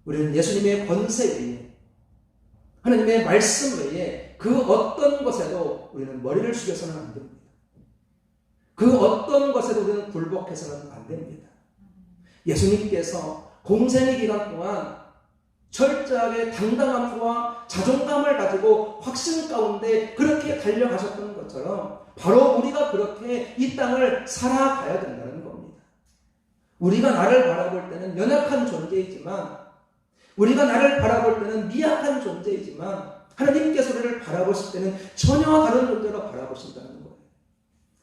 S1: 우리는 예수님의 권세 외에, 하나님의 말씀 외에 그 어떤 것에도 우리는 머리를 숙여서는 안 됩니다. 그 어떤 것에도 우리는 굴복해서는 안 됩니다. 예수님께서 공생의 기간 동안 철저하게 당당함과 자존감을 가지고 확신 가운데 그렇게 달려가셨던 것처럼 바로 우리가 그렇게 이 땅을 살아가야 된다는 겁니다. 우리가 나를 바라볼 때는 연약한 존재이지만, 우리가 나를 바라볼 때는 미약한 존재이지만 하나님께서 우리를 바라보실 때는 전혀 다른 존재로 바라보신다는 거예요.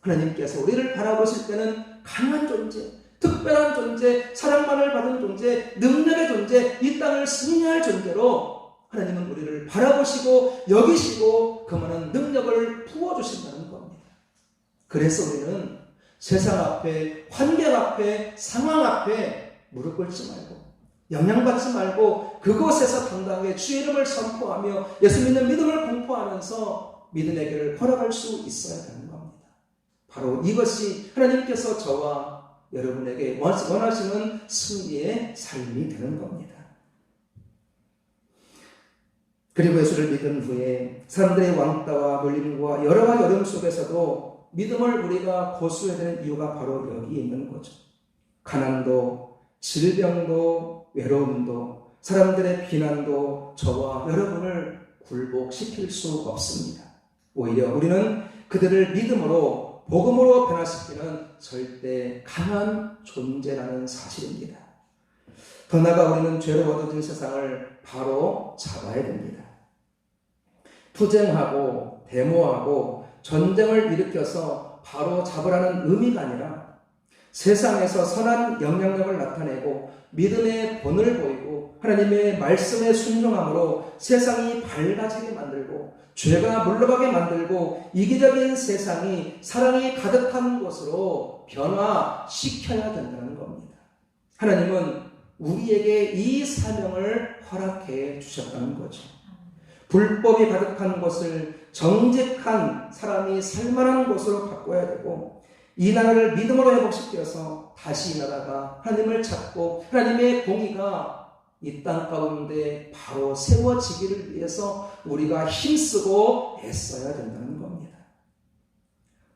S1: 하나님께서 우리를 바라보실 때는 강한 존재, 특별한 존재, 사랑만을 받은 존재, 능력의 존재, 이 땅을 승리할 존재로 하나님은 우리를 바라보시고 여기시고 그 많은 능력을 부어주신다는 겁니다. 그래서 우리는 세상 앞에, 환경 앞에, 상황 앞에 무릎 꿇지 말고 영향받지 말고 그곳에서 당당하게 주의 이름을 선포하며 예수 믿는 믿음을 공포하면서 믿음의 길을 걸어갈 수 있어야 되는 겁니다. 바로 이것이 하나님께서 저와 여러분에게 원하시는 승리의 삶이 되는 겁니다. 그리고 예수를 믿은 후에 사람들의 왕따와 놀림과 여러 가지 어려움 속에서도 믿음을 우리가 고수해야 되는 이유가 바로 여기에 있는 거죠. 가난도, 질병도, 외로움도, 사람들의 비난도 저와 여러분을 굴복시킬 수 없습니다. 오히려 우리는 그들을 믿음으로, 복음으로 변화시키는 절대 강한 존재라는 사실입니다. 더 나아가 우리는 죄로 얻어진 세상을 바로 잡아야 됩니다. 투쟁하고 데모하고 전쟁을 일으켜서 바로 잡으라는 의미가 아니라 세상에서 선한 영향력을 나타내고 믿음의 본을 보이고 하나님의 말씀에 순종함으로 세상이 밝아지게 만들고 죄가 물러가게 만들고 이기적인 세상이 사랑이 가득한 곳으로 변화시켜야 된다는 겁니다. 하나님은 우리에게 이 사명을 허락해 주셨다는 거죠. 불법이 가득한 곳을 정직한 사람이 살만한 곳으로 바꿔야 되고 이 나라를 믿음으로 회복시켜서 다시 이 나라가 하나님을 찾고 하나님의 공의가 이 땅 가운데 바로 세워지기를 위해서 우리가 힘쓰고 애써야 된다는 겁니다.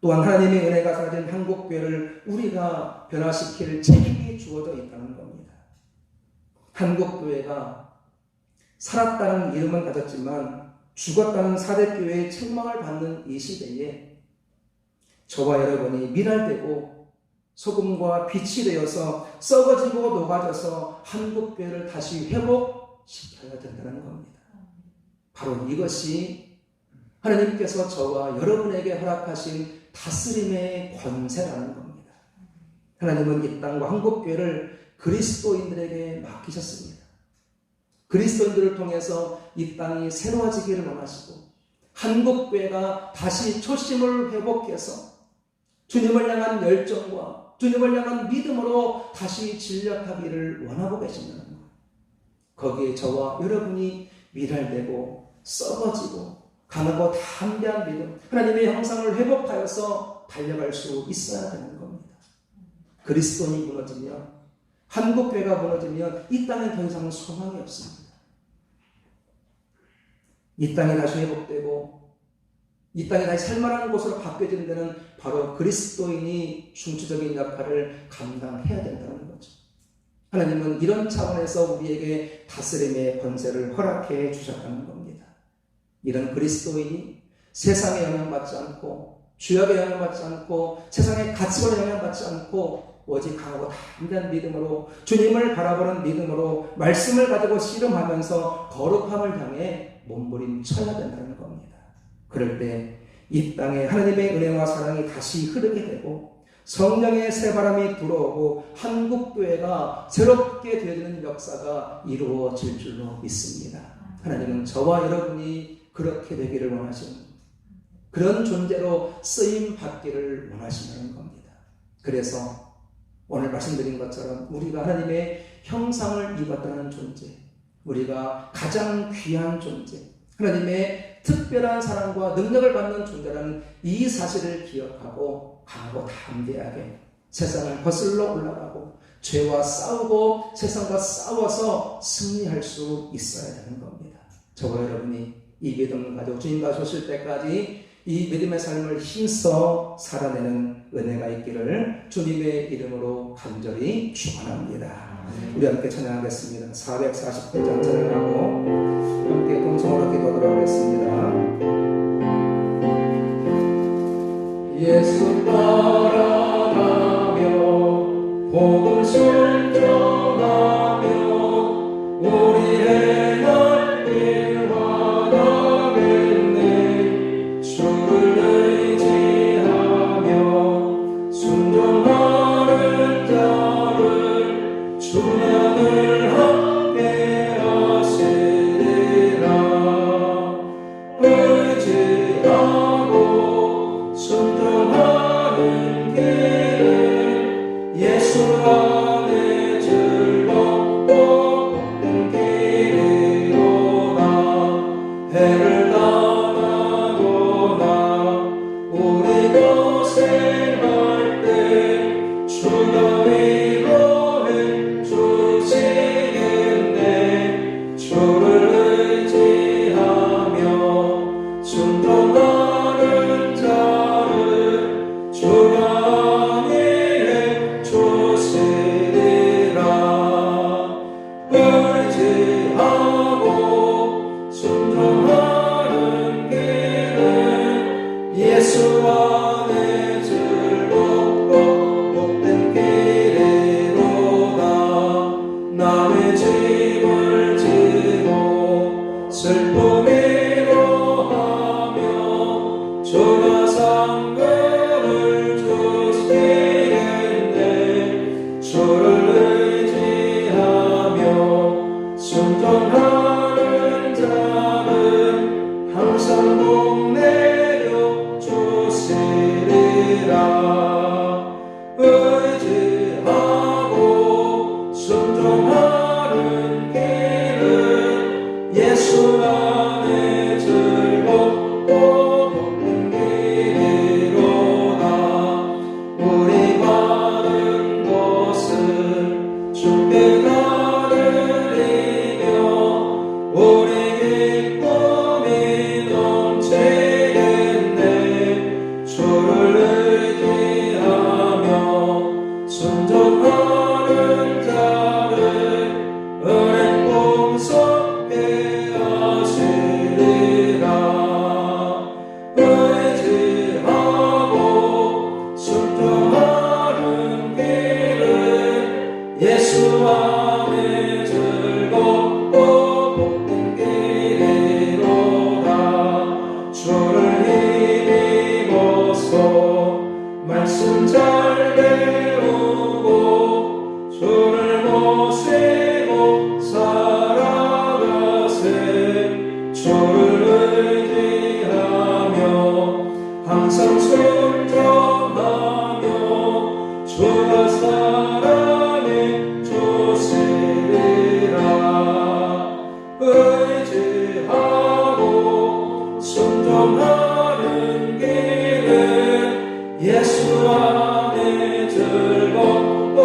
S1: 또한 하나님의 은혜가 사라진 한국교회를 우리가 변화시킬 책임이 주어져 있다는 겁니다. 한국교회가 살았다는 이름은 가졌지만 죽었다는 사대교회의 책망을 받는 이 시대에 저와 여러분이 미랄되고 소금과 빛이 되어서 썩어지고 녹아져서 한국교회를 다시 회복시켜야 된다는 겁니다. 바로 이것이 하나님께서 저와 여러분에게 허락하신 다스림의 권세라는 겁니다. 하나님은 이 땅과 한국교회를 그리스도인들에게 맡기셨습니다. 그리스도인들을 통해서 이 땅이 새로워지기를 원하시고 한국교회가 다시 초심을 회복해서 주님을 향한 열정과 주님을 향한 믿음으로 다시 진력하기를 원하고 계신다는 것. 거기에 저와 여러분이 미랄되고 썩어지고 강하고 담대한 믿음, 하나님의 형상을 회복하여서 달려갈 수 있어야 되는 겁니다. 그리스도인이 무너지면, 한국교회가 무너지면 이 땅에 더 이상 소망이 없습니다. 이 땅이 다시 회복되고 이 땅이 다시 살만한 곳으로 바뀌어지는 데는 바로 그리스도인이 중추적인 역할을 감당해야 된다는 거죠. 하나님은 이런 차원에서 우리에게 다스림의 권세를 허락해 주셨다는 겁니다. 이런 그리스도인이 세상에 영향받지 않고 죄악에 영향받지 않고 세상의 가치관에 영향받지 않고 오직 강하고 담대한 믿음으로 주님을 바라보는 믿음으로 말씀을 가지고 씨름하면서 거룩함을 향해 몸부림쳐야 된다는 겁니다. 그럴 때 이 땅에 하나님의 은혜와 사랑이 다시 흐르게 되고 성령의 새바람이 불어오고 한국교회가 새롭게 되어지는 역사가 이루어질 줄로 믿습니다. 하나님은 저와 여러분이 그렇게 되기를 원하시는 그런 존재로 쓰임 받기를 원하시는 겁니다. 그래서 오늘 말씀드린 것처럼 우리가 하나님의 형상을 입었다는 존재, 우리가 가장 귀한 존재, 하나님의 특별한 사랑과 능력을 받는 존재라는 이 사실을 기억하고 강하고 담대하게 세상을 거슬러 올라가고 죄와 싸우고 세상과 싸워서 승리할 수 있어야 되는 겁니다. 저와 여러분이 이 믿음을 가지고 주님과 오실 때까지 이 믿음의 삶을 힘써 살아내는 은혜가 있기를 주님의 이름으로 간절히 축원합니다. 우리 함께 찬양하겠습니다. 440번 찬양하고 함께 동성으로 기도하도록 하겠습니다. 예수 따라가며 복음 순종하며 우리의 날길 와가겠네. 주를 의지하며 순종하는 자를 주님을 함께 하시리라. 예수 안에 즐겁고 복된 길이로다. 우리 많은 것을 주께 나르리며 우리 기쁨이 넘치겠네. 주를 의지하며 순종하는 자를 은혜 풍성케 하시리라. 의지하고 순종하는 길은 예수 안에 즐겁고 복된 길이로다. 주를 힘입어서 말씀 잘 배우고 주를 모시고 살아가세. 주를 의지하며 항상 순종하며 주가 사랑해 주시리라. 의지하고 순종하는 길은 예수 안에 즐겁고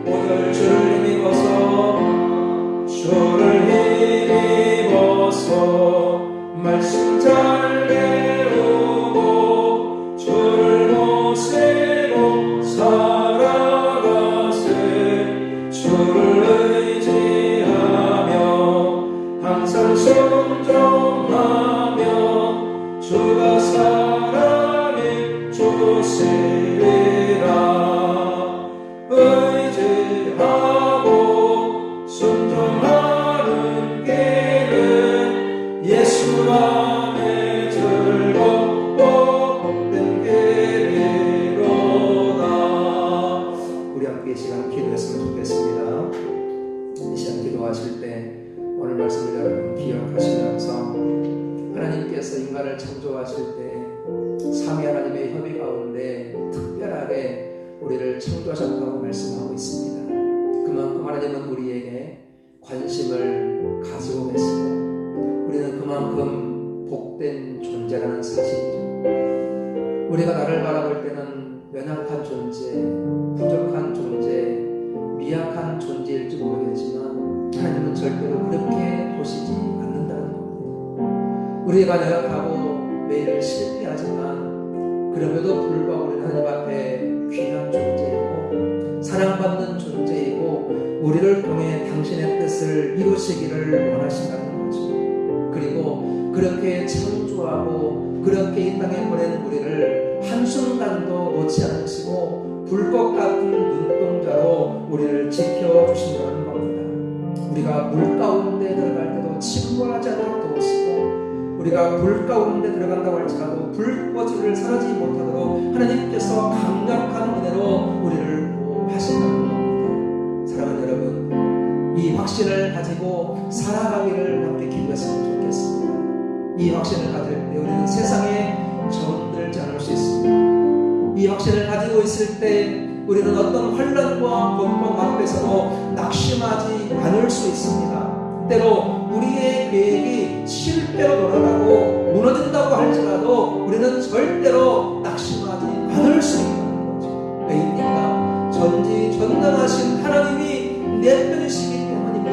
S1: 오늘 주를 힘입어서 주를 힘입어서 말씀 잘 배우고 주를 모시고 살아가세. 주를 의지하며 항상 순종하며 주가 사랑해 주시리라. 의지하고 순종하는 길은 예수 안에 즐겁고 복된 길이로다. 우리 함께 이 시간 기도했으면 좋겠습니다. 이 시간 기도하실 때 오늘 말씀을 여러분 기억하시면서 하나님께서 인간을 창조하실 때 삼위 하나님의 협의 가운데 특별하게 우리를 창조하셨다고 말씀하고 있습니다. 그만큼 하나님은 우리에게 관심을 가지고 계시고 우리는 그만큼 복된 존재라는 사실이죠. 우리가 나를 바라볼 때는 연약한 존재, 부족한 존재, 미약한 존재일지 모르겠지만 하나님은 절대로 그렇게 보시지 않는다는 겁니다. 우리가 연약하고 매일 실패하지만 그럼에도 불구하고 우리는 하나님 앞에 귀한 존재이고 사랑받는 존재이고 우리를 통해 당신의 뜻을 이루시기를 원하신다는 거죠. 그리고 그렇게 창조하고 그렇게 이 땅에 보낸 우리를 한순간도 놓지 않으시고 불꽃 같은 눈동자로 우리를 지켜주신다는 겁니다. 우리가 물 가운데 들어갈 때도 침몰하지 않도록 도우시고 우리가 불 가운데 들어간다고 할지라도 불꽃을 사라지지 못하도록 하나님께서 강력한 은혜로 우리를 보호하신다는 겁니다. 사랑하는 여러분, 이 확신을 가지고 살아가기를 함께 기도했으면 좋겠습니다. 이 확신을 가질 때 우리는 세상에 정들지 않을 수 있습니다. 이 확신을 가지고 있을 때 우리는 어떤 환난과 고통 앞에서도 낙심하지 않을 수 있습니다. 때로 우리의 계획이 실패로 돌아가고 무너진다고 할지라도 우리는 절대로 낙심하지 않을 수 있다는 거죠. 왜입니까? 전지전능하신 하나님이 내 편이시기 때문입니다.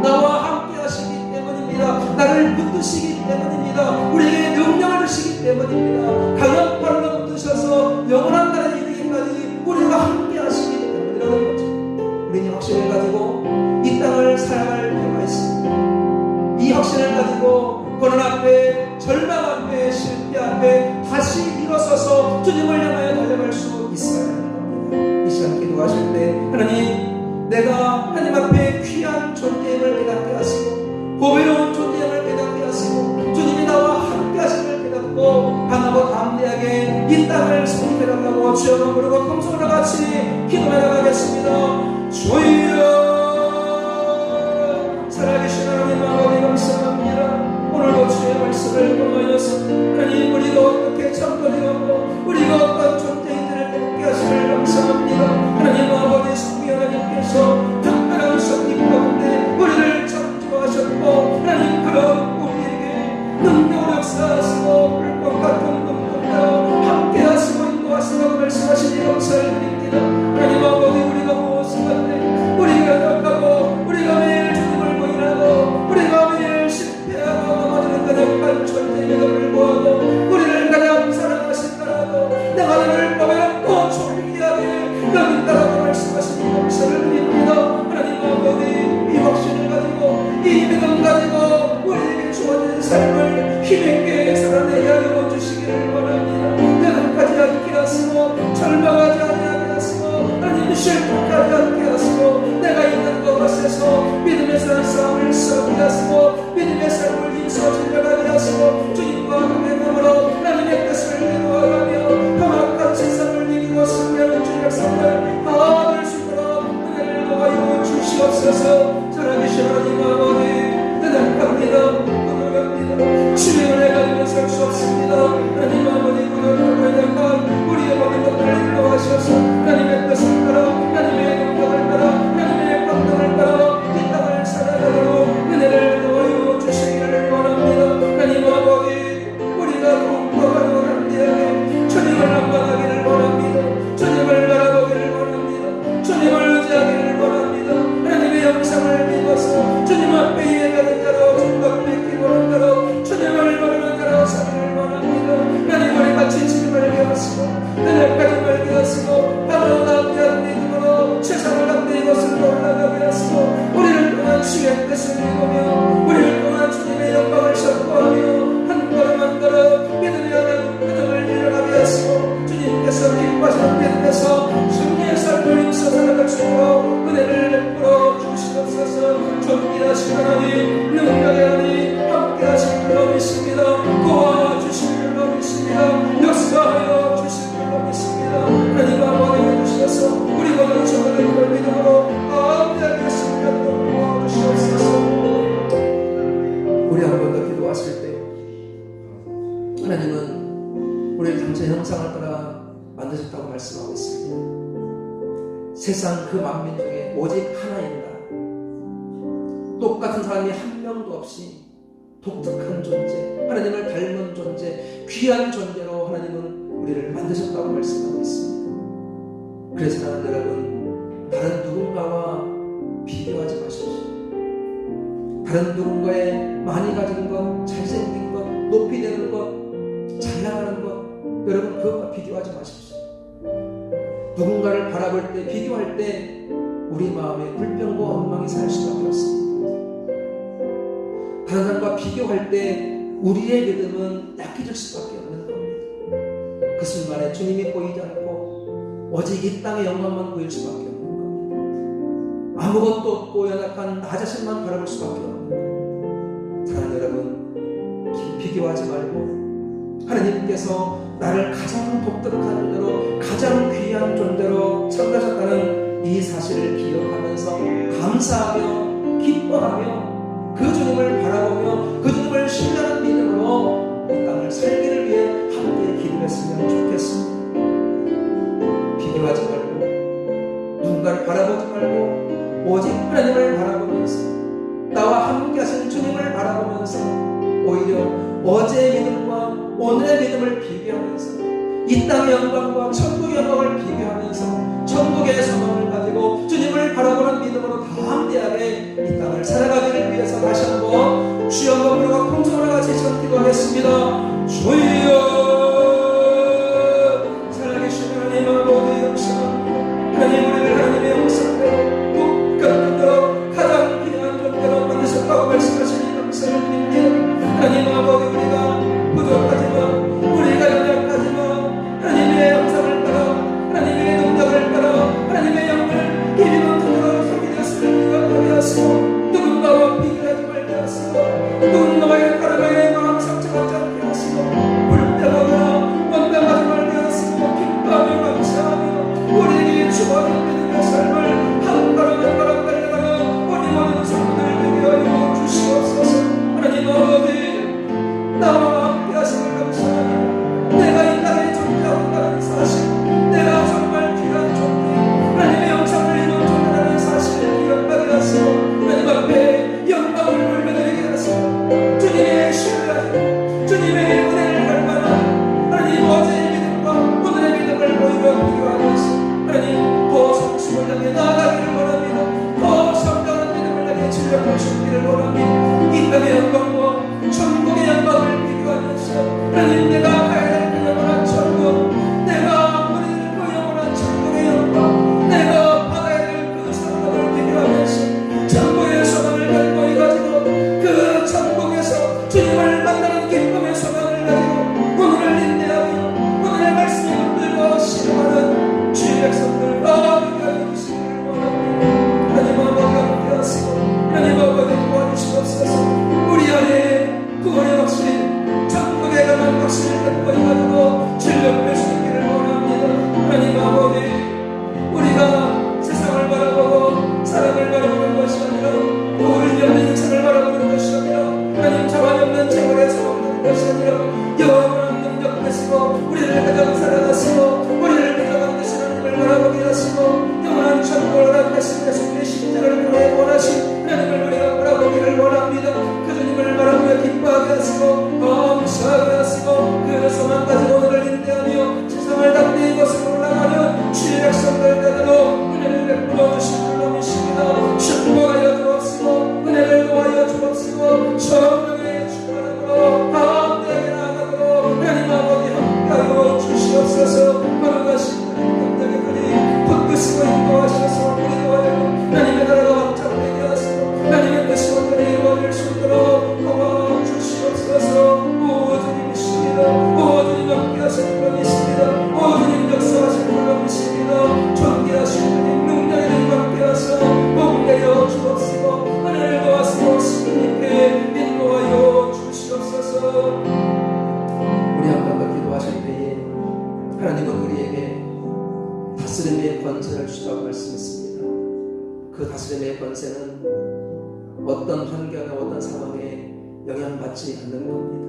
S1: 나와 함께 하시기 때문입니다. 나를 붙드시기 때문입니다. 우리에게 능력을 주시기 때문입니다. 강한 팔로 붙드셔서 영원한 날에 이르기까지 우리가 함께 하시기 때문이라는 거죠. 우리는 이 확신을 가지고 이 땅을 살아갈 필요가 있습니다. 이 확신을 가지고 고난 앞에, 절망 앞에, 실패 앞에 다시 일어서서 주님을 향하여 달려갈 수 있어야 하는 겁니다. 이 시간 기도하실 때 하나님, 내가 하나님 앞에 귀한 존재임을 깨닫게 하시고 보배로운 존재임을 깨닫게 하시고 주님이 나와 함께 하심을 깨닫고 강하고 담대하게 이 땅을 승리해달라고 주여 부르고 통성으로 같이 기도해 나가겠습니다. 주여, 살아계신 하나님 아버지 감사합니다. 오늘도 주의 말씀을 통하여서 하나님 우리가 어떻게 참되었고 우리가 어떤 존재인들을 깨닫게 하시길 감사합니다. 하나님 아버지 성비 하나님께서 특별한 힘있게 살아내게 하여 주시기를 원합니다. 대답하지 않게 하시고 절망하지 않게 하시고 하나님 실패하지 않게 하시고 내가 있는 것에서 믿음의 싸움을 싸우게 하시고 믿음의 삶을 인서 진정하게 하시고 주님과 동행함으로 하나님의 뜻을 이루어가며 험악한 세상을 이기고 승리하는 주님의 삶을 얻을 수 있도록 은혜를 더하여 주시옵소서. 살아계신 하나님 아버지 대답합니다. 고백합니다. 주님을 해가지고 살 수 없습니다. 하나님 아버지 고백하고 약간 우리의 모든 것들을 인도하셔서 하나님의 뜻을 따라 하나님의 능력을 따라 하나님의 감동을 따라 이 땅을 살아가도록 은혜를 더하여 주시기를 원합니다. 하나님 아버지 우리가 공부하고 함께하게 주님을 한번하기를 원합니다. 주님을 바라보기를 원합니다. 주님을 의지하기를 원합니다. 하나님의 영상을 믿어서 주님 앞에 예배하는 자로 중독 뺏기고 하는 자로 주님을 바라는 자로 살기를 원합니다. 하나님 우리 같이 주님을 배웠으고 하나님까지 말기하시고 바로 남대한 믿음으로 세상을 남대 이것을 올라가게 하시고 우리를 통한 주의 뜻을 이루며 우리를 통한 주님의 영광을 선포하며 한 걸음 한 걸음 믿음의 하나님 믿음을 일어나게 하시고 주님께서 기뻐하시는 믿음에서 승리의 삶을 인서 살아갈 수 있도록 은혜를 베풀어 주시옵소서. 존귀하신 하나님 능력의 하나님 함께 하실 줄로 믿습니다. 도와주실 줄로 믿습니다. 역사하여 주실 줄로 믿습니다. 하나님 아버지 해주셔서 우리 모든 저들을 믿음으로 함께하게 승리하도록 도와주시옵소서. 우리 한 번 더 기도하실 때 하나님은 우리를 당신의 형상을 따라 만드셨다고 말씀하고 있습니다. 세상 그 만민 중에 오직 하나입니다. 똑같은 사람이 한 명도 없이 독특한 존재, 하나님을 닮은 존재, 귀한 존재로 하나님은 우리를 만드셨다고 말씀하고 있습니다. 그래서 사랑하는 여러분, 다른 누군가와 비교하지 마십시오. 다른 누군가의 많이 가진 것, 잘생긴 것, 높이 되는 것, 잘 나가는 것, 여러분 그것과 비교하지 마십시오. 누군가를 바라볼 때, 비교할 때 우리 마음에 불평과 원망이 살 수밖에 없습니다. 다른 사람과 비교할 때 우리의 믿음은 약해질 수밖에 없는 겁니다. 그 순간에 주님이 보이지 않고 오직 이 땅의 영광만 보일 수밖에 없는 겁니다. 아무것도 없고 연약한 나 자신만 바라볼 수밖에 없는 겁니다. 사랑하는 여러분, 비교하지 말고 하나님께서 나를 가장 독특한 존재로 가장 귀한 존재로 창조하셨다는 이 사실을 기억하면서 감사하며 기뻐하며 그 주님을 바라보며 그 주님을 신뢰하는 믿음으로 이 땅을 살기를 위해 함께 기도했으면 좋겠습니다. 비교하지 말고 누군가를 바라보지 말고 오직 하나님을 바라보면서 나와 함께 하신 주님을 바라보면서 오히려 어제의 믿음과 오늘의 믿음을 비교하면서 이 땅의 영광과 천국의 영광을 비교하면서 천국의 소망을 가지고 주님을 바라보는 믿음으로 담대하게 이 땅을 살아가기를 위해서 다시 한번 주여 한번 부르고 통성으로 같이 기도하겠습니다. 주여 살아계신 하나님 아버지 영상 하나님 우리를 하나님의 영상대로 똑같은 대로 가장 귀한 존재로 만드셨다고 말씀하시니 감사드립니다. 하나님 아버지 우리가 부족하지만 우리가 연약하지만 하나님의 영상을 따라 하나님의 능력을 따라 하나님의 영을 이리는 통으로 섬기게 하시는 기억하게 하시고 누군가와 비교하지 말게 하시고 누군가의 따라가의 마음 상처하지 않게 하시고 성령의 충만함으로 함께 나가도록 하나님 아버지 함께하여 주시옵소서. 걸어가신 하나님 능력의 거리 붙드시고 인도하셔서 우리도 하나님의 나라가 확장되게 하시고 하나님의 뜻이 온전히 이루어질 수 있도록 도와주시옵소서. 오 주님이십니다. 오 주님 함께하신 분이십니다. 오 주님 역사하신 분이십니다. 존귀하신 주님 능력의 주님 함께하셔 복되어 주옵시고 하늘을 도와시고 주님께 인도하여 주시옵소서. 우리 아까 기도하실 때에 하나님은 우리에게 다스림의 권세를 주시다고 말씀했습니다. 그 다스림의 권세는 어떤 환경에 어떤 상황에 영향받지 않는 겁니다.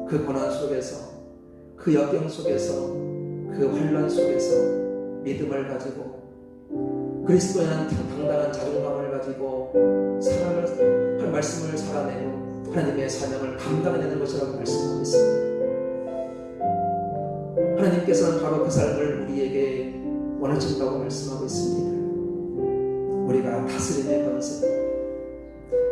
S1: 그 고난 속에서 그 역경 속에서 그 환난 속에서 믿음을 가지고 그리스도에는 당당한 자존감을 가지고 사랑을 할 말씀을 살아내고 하나님의 사명을 감당해내는 것이라고 말씀하고 있습니다. 하나님께서는 바로 그 삶을 우리에게 원하신다고 말씀하고 있습니다. 우리가 다스림의 권세,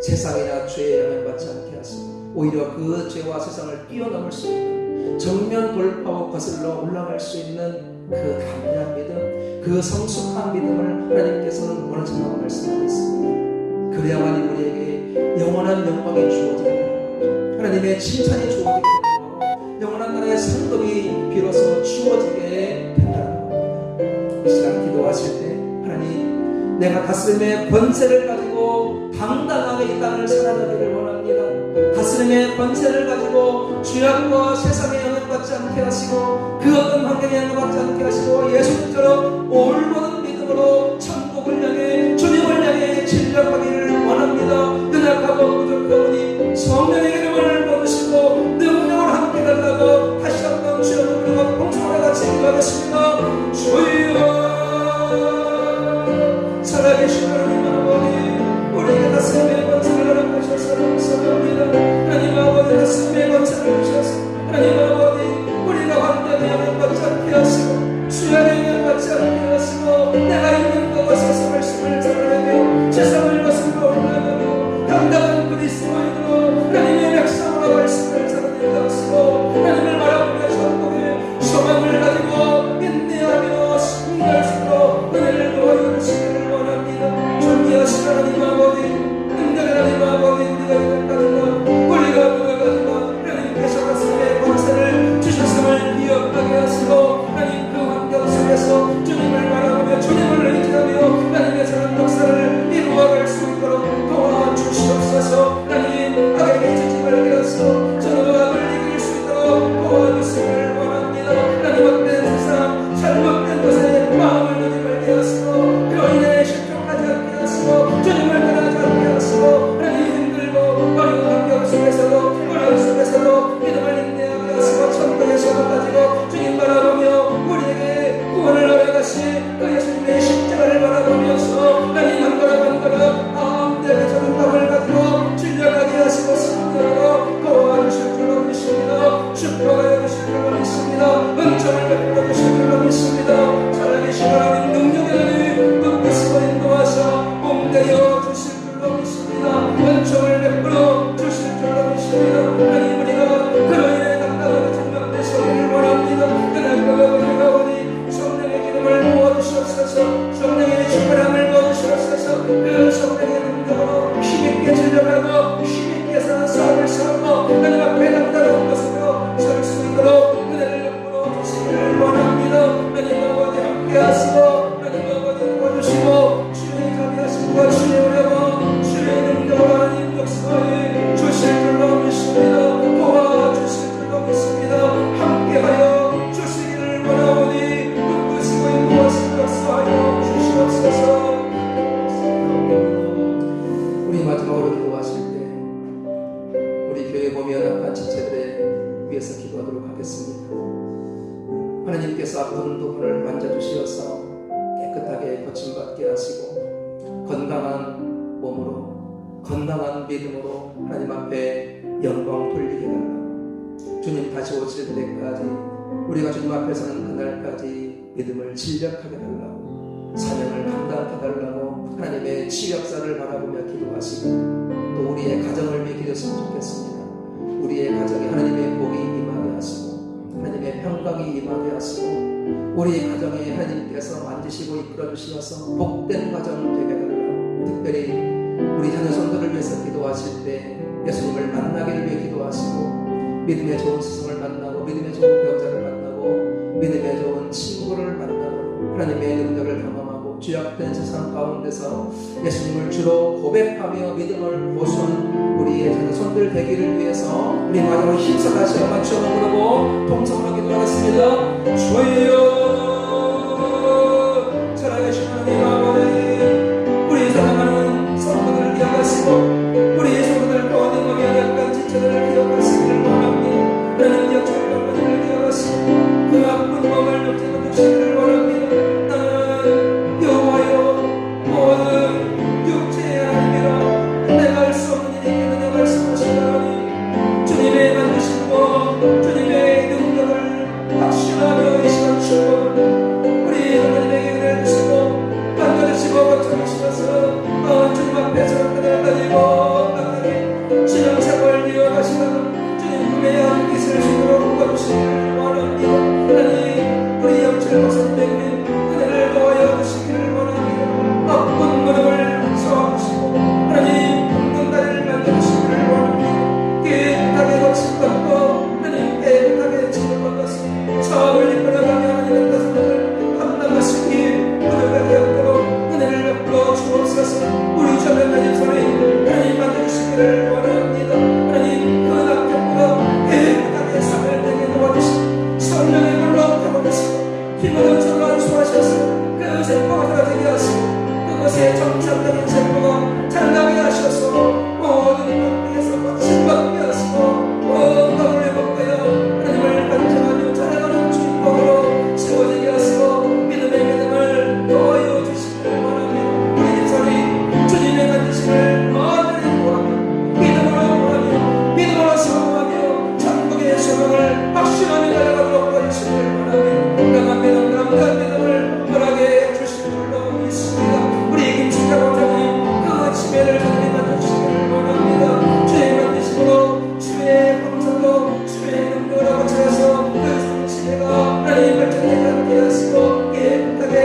S1: 세상이나 죄에 영향받지 않게 하시고 오히려 그 죄와 세상을 뛰어넘을 수 있는 정면 돌파하고 거슬러 올라갈 수 있는 그 담대한 믿음, 그 성숙한 믿음을 하나님께서는 원하신다고 말씀하고 있습니다. 그래야만 우리에게 영원한 영광이 주어지는 하나님의 칭찬이 주어지게 되는 거고 영원한 나라의 상급이 비로소 주어지게 된다는 겁니다. 이 시간 기도하실 때 하나님 내가 다스림의 권세를 가지고 당당하게 이 땅을 살아가기를 원합니다. 다스림의 권세를 가지고 죄악과 세상에 영향받지 않게 하시고 그 어떤 환경에 영향받지 않게 하시고 예수님처럼 올바른 믿음으로 천국을 향해 주님을 향해 진력하기를 원합니다. 연약하고 부족하오니 성령의 이름을 받으시고 능력을 함께 달라고 다시 한번 주여 부르고 봉사와 같이 기도하겠습니다. 주여 살아계신 하나님 아버지 우리에게 다스림의 권세를 허락하셔서 감사합니다. 하나님 아버지 다스림의 권세를 주셔서 하나님 아버지 우리가 환경에 영향받지 않게 하시고 수양에 영향받지 않게 하시고 내가 있는 그곳에서 말씀을 전하며 세상을 거슬러 올라가며 당당한 그리스도인으로 하나님의 백성으로 말씀을 전하게 하시고 하나님을 바라보며 천국의 소망을 가지고 인내하며 승리할 수 있도록 은혜를 도와주시기를 원합니다. 존귀하신 하나님 아버지 능력의 하나님 아버지 우리가 이것까지는 우리가 그것까지는 하나님께서 다스림의 권세를 주셨음을 기억하게 하시고 하나님 그 환경 속에서 주님을 바라보며 주님을 의지하며 하나님의 사랑 역사를 이루어갈 수 있도록 도와주시옵소서. 하나님 악에게 지지 말게 하시고 저는 악을 이길 수 있도록 도와주시기를 원합니다. 하나님 헛된 세상 잘못된 것에 마음을 두지 말게 하시고 그로 인해 실족하지 않게 하시고 주님을 떠나지 않게 하시고 하나님 힘들고 어려운 환경 속에서도 어려운 속에서도 믿음을 인내하게 하시고 천국의 소망 가지고 주님 바라보며 우리에게 구원을 허락하신 그 예수님의 십자가를 바라보면서 하나님 한 걸음 한 걸음 마음대로 자존감을 가지고 진력하게 하시고 승리하도록 도와주실 줄로 믿습니다. 축복하여 주실 줄로 믿습니다. 은총을 베풀어 주실 줄로 믿습니다. 살아계신 하나님 능력의 하나님 끝끝으로 인도하셔 복되어 주실 줄로 믿습니다. 은총을 베풀어 주실 줄로 믿습니다. 하나님 우리가 그로 인해 당당하게 증명되시기를 원합니다. 그날까봐 우리가 오니 성령의 기름을 부어주시옵소서. 성령의 충만함을 부어주시옵소서. 그 성령의 능력으로 힘있게 진력하고 힘있게 사는 삶을 살고 하나님 앞에 당당한 것으로 설 수 있도록 은혜를 베풀어 주시기를 원합니다. 하나님 아버지 함께 하시고 하나님 아버지 도와주시고 주의 자비하신 것 주의 은혜와 주의 능력으로 하나님 역사에 주실 줄로 믿습니다. 도와주실 줄로 믿습니다. 함께하여 주시기를 원하오니 눈부시고 인도하신 역사하여 주시옵소서. 우리 마지막으로 기도하실 때 우리 교회 몸이 연약한 지체들에 위해서 기도하도록 하겠습니다. 하나님께서 아픈 부분을 만져주시어서 깨끗하게 고침받게 하시고 건강한 몸으로 건강한 믿음으로 하나님 앞에 영광 돌리게 달라고 주님 다시 오실 때까지 우리가 주님 앞에 서는 그날까지 믿음을 진력하게 달라고 사명을 감당하게 달라고 하나님의 치역사를 바라보며 기도하시고 또 우리의 가정을 맡기셨으면 좋겠습니다. 우리의 가정에 하나님의 복이 임하게 하시고 하나님의 평강이 임하게 하시고 우리 가정에 하나님께서 만지시고 이끌어 주시어서 복된 가정 되게 해달라고, 특별히 우리 자녀손들을 위해서 기도하실 때 예수님을 만나기를 위해 기도하시고 믿음의 좋은 스승을 만나고 믿음의 좋은 배우자를 만나고 믿음의 좋은 친구를 만나고 하나님의 능력을 경험하고 죄악된 세상 가운데서 예수님을 주로 고백하며 믿음을 보수한 우리의 자녀손들 되기를 위해서 우리 마지막으로 힘써 다시 한번 주여 부르고 통성으로 기도하겠습니다. 주여 살아계신 하나님 아버지, 우리 사랑하는 성도들을 기억하시고 우리 성도들 가운데 미안한 지체들을 기억하시기를 원합니다. 나는 역적인 어머니를 기억하시고 그 아픈 몸을 역적으로 주시기를 원합니다. 나는 여호와여 모든 육체의 하나님이라 내가 할 수 없는 일이 있겠느냐 말씀하신 하나님, 주님의 만드심과 주님의 능력을 확신하며 이 시간 축복합니다. 우리 하나님에게 은혜를 주시고 만져주시고 거쳐주시면서 주님 앞에서 그날 가지고 나가게 신앙생활 이어가시다가 주님 꿈에 한 빛을 주도록 도와주시기를 원합니다. 하나님, 우리 영철 목사님에게 은혜를 도와여 주시기를 원합니다. 아픈 무릎을 서주시고 하나님 붉은 다리를 만져주시기를 원합니다. 깨끗하게 거침받고 하나님 깨끗하게 치료받았으니 사업을 이끌어가며 하나님의 뜻을 감당하시기 은혜가 되었도록 은혜를 베풀어 주옵소서. 우리 자매님 손에 하나님 만져주시기를 원합니다. 하나님 그 낙태보다 깨끗하게 삶을 되게 도와주시고 성령의 물로 태워주시고 피부로 전환 수하셔서 그 세포가 되게 하시고 그것의 정착적인 세포가 잘나게 하셔서 모든 것에서 거침받게 하시고 건강을 회복하여 하나님을 간증하며 자랑하는 주인공으로 세워지게 하시고 믿음의 믿음을 도와여 주시기를 원합니다. 우리 소리 주님의 만드심을 많이 구하며 믿음으로 구하며 믿음으로 사모하며 천국의 소망을 확신하며 달려가도록 도와주시기를 원합니다. 그러한 믿음 강한 믿음을 허락해 주실 줄로 믿습니다. 우리 김치자 원장님 그 지혜를 하나님 만져주시기를 원합니다. 주의 만드심으로 주의 검사로 주의 능력으로 거쳐서 그 성지혜가 하나님 발전되지 않게 하시고 깨끗하게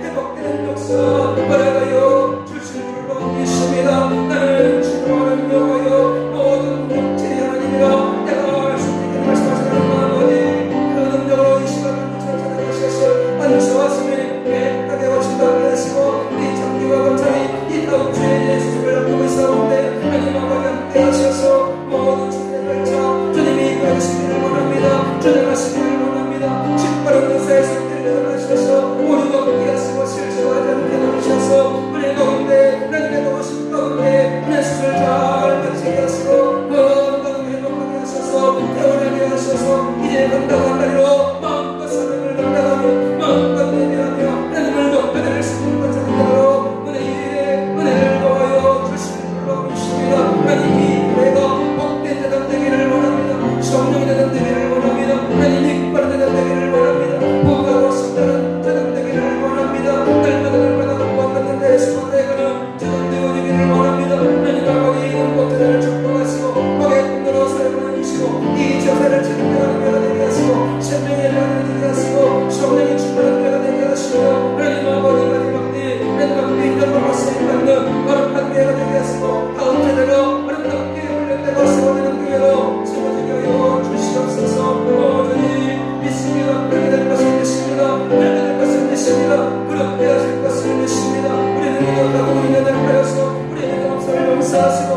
S1: 회복되는 역사 허락하여 주실 줄로 믿습니다. 나는 주님을 여호와여 모든 육체의 하나님이라 내가 할 수 있게 말씀하시는 아버지, 그 능력으로 이 시간을 찾아가셔서 안수하심에 깨끗하게 거친다게 하시고 우리 장기와 검찰이 이 다음 주에 예수를 앞두고 있사온데 하나님 아버지 함께 하셔서 모든 주님의 발자 주님이 이끌어주시기를 원합니다. 주님하시기를 원합니다. 직바른 의사에서 일어나셔서 모두 얻게 하시고 실수하지 않게 해주셔서 우리 가운데 하나님의 도우심 가운데 내 수를 잘 마치게 하시고 건강을 회복하게 하셔서 태어나게 하셔서 이제 건강한 다리로 마음껏 사랑을 감당하며 마음껏 예배하며 하나님을 높여드릴 수 있는 것처럼 은혜를 도와여 주실 줄로 믿습니다. 하나님 이 교회가 복된 대답 되기를 원합니다. 성령의 대답 되기를 원합니다. 하나님 이끌어 대답 되기를 원합니다. 부가고 싶다는 대답 되기를 원합니다. 날마다 무엇받는 데 수고되거나 대답 되어지기를 원합니다. 하나님 아버지 이곳들을 축복하시고 거기에 꿈으로 살고는 이시고 이 제사를 지키는 교회가 되게 하시고 생명의 교회가 되게 하시고 성령이 충만한 교회가 되게 하시고 하나님 아버지 마지막 때 하나님 앞에 인정과 말씀을 받는 거룩한 교회가 되게 하시고 다음 세대가 아름답게 훈련되고 세워지는 교회로 세워지게 하여 주시옵소서. 모든이 믿습니다. 그렇게 될 것을 믿습니다. 그렇게 될 것을 믿습니다. 그렇게 하실 것을 믿습니다. 우리는 이것하고 인연을 하여서 우리의 감사를 용서하시고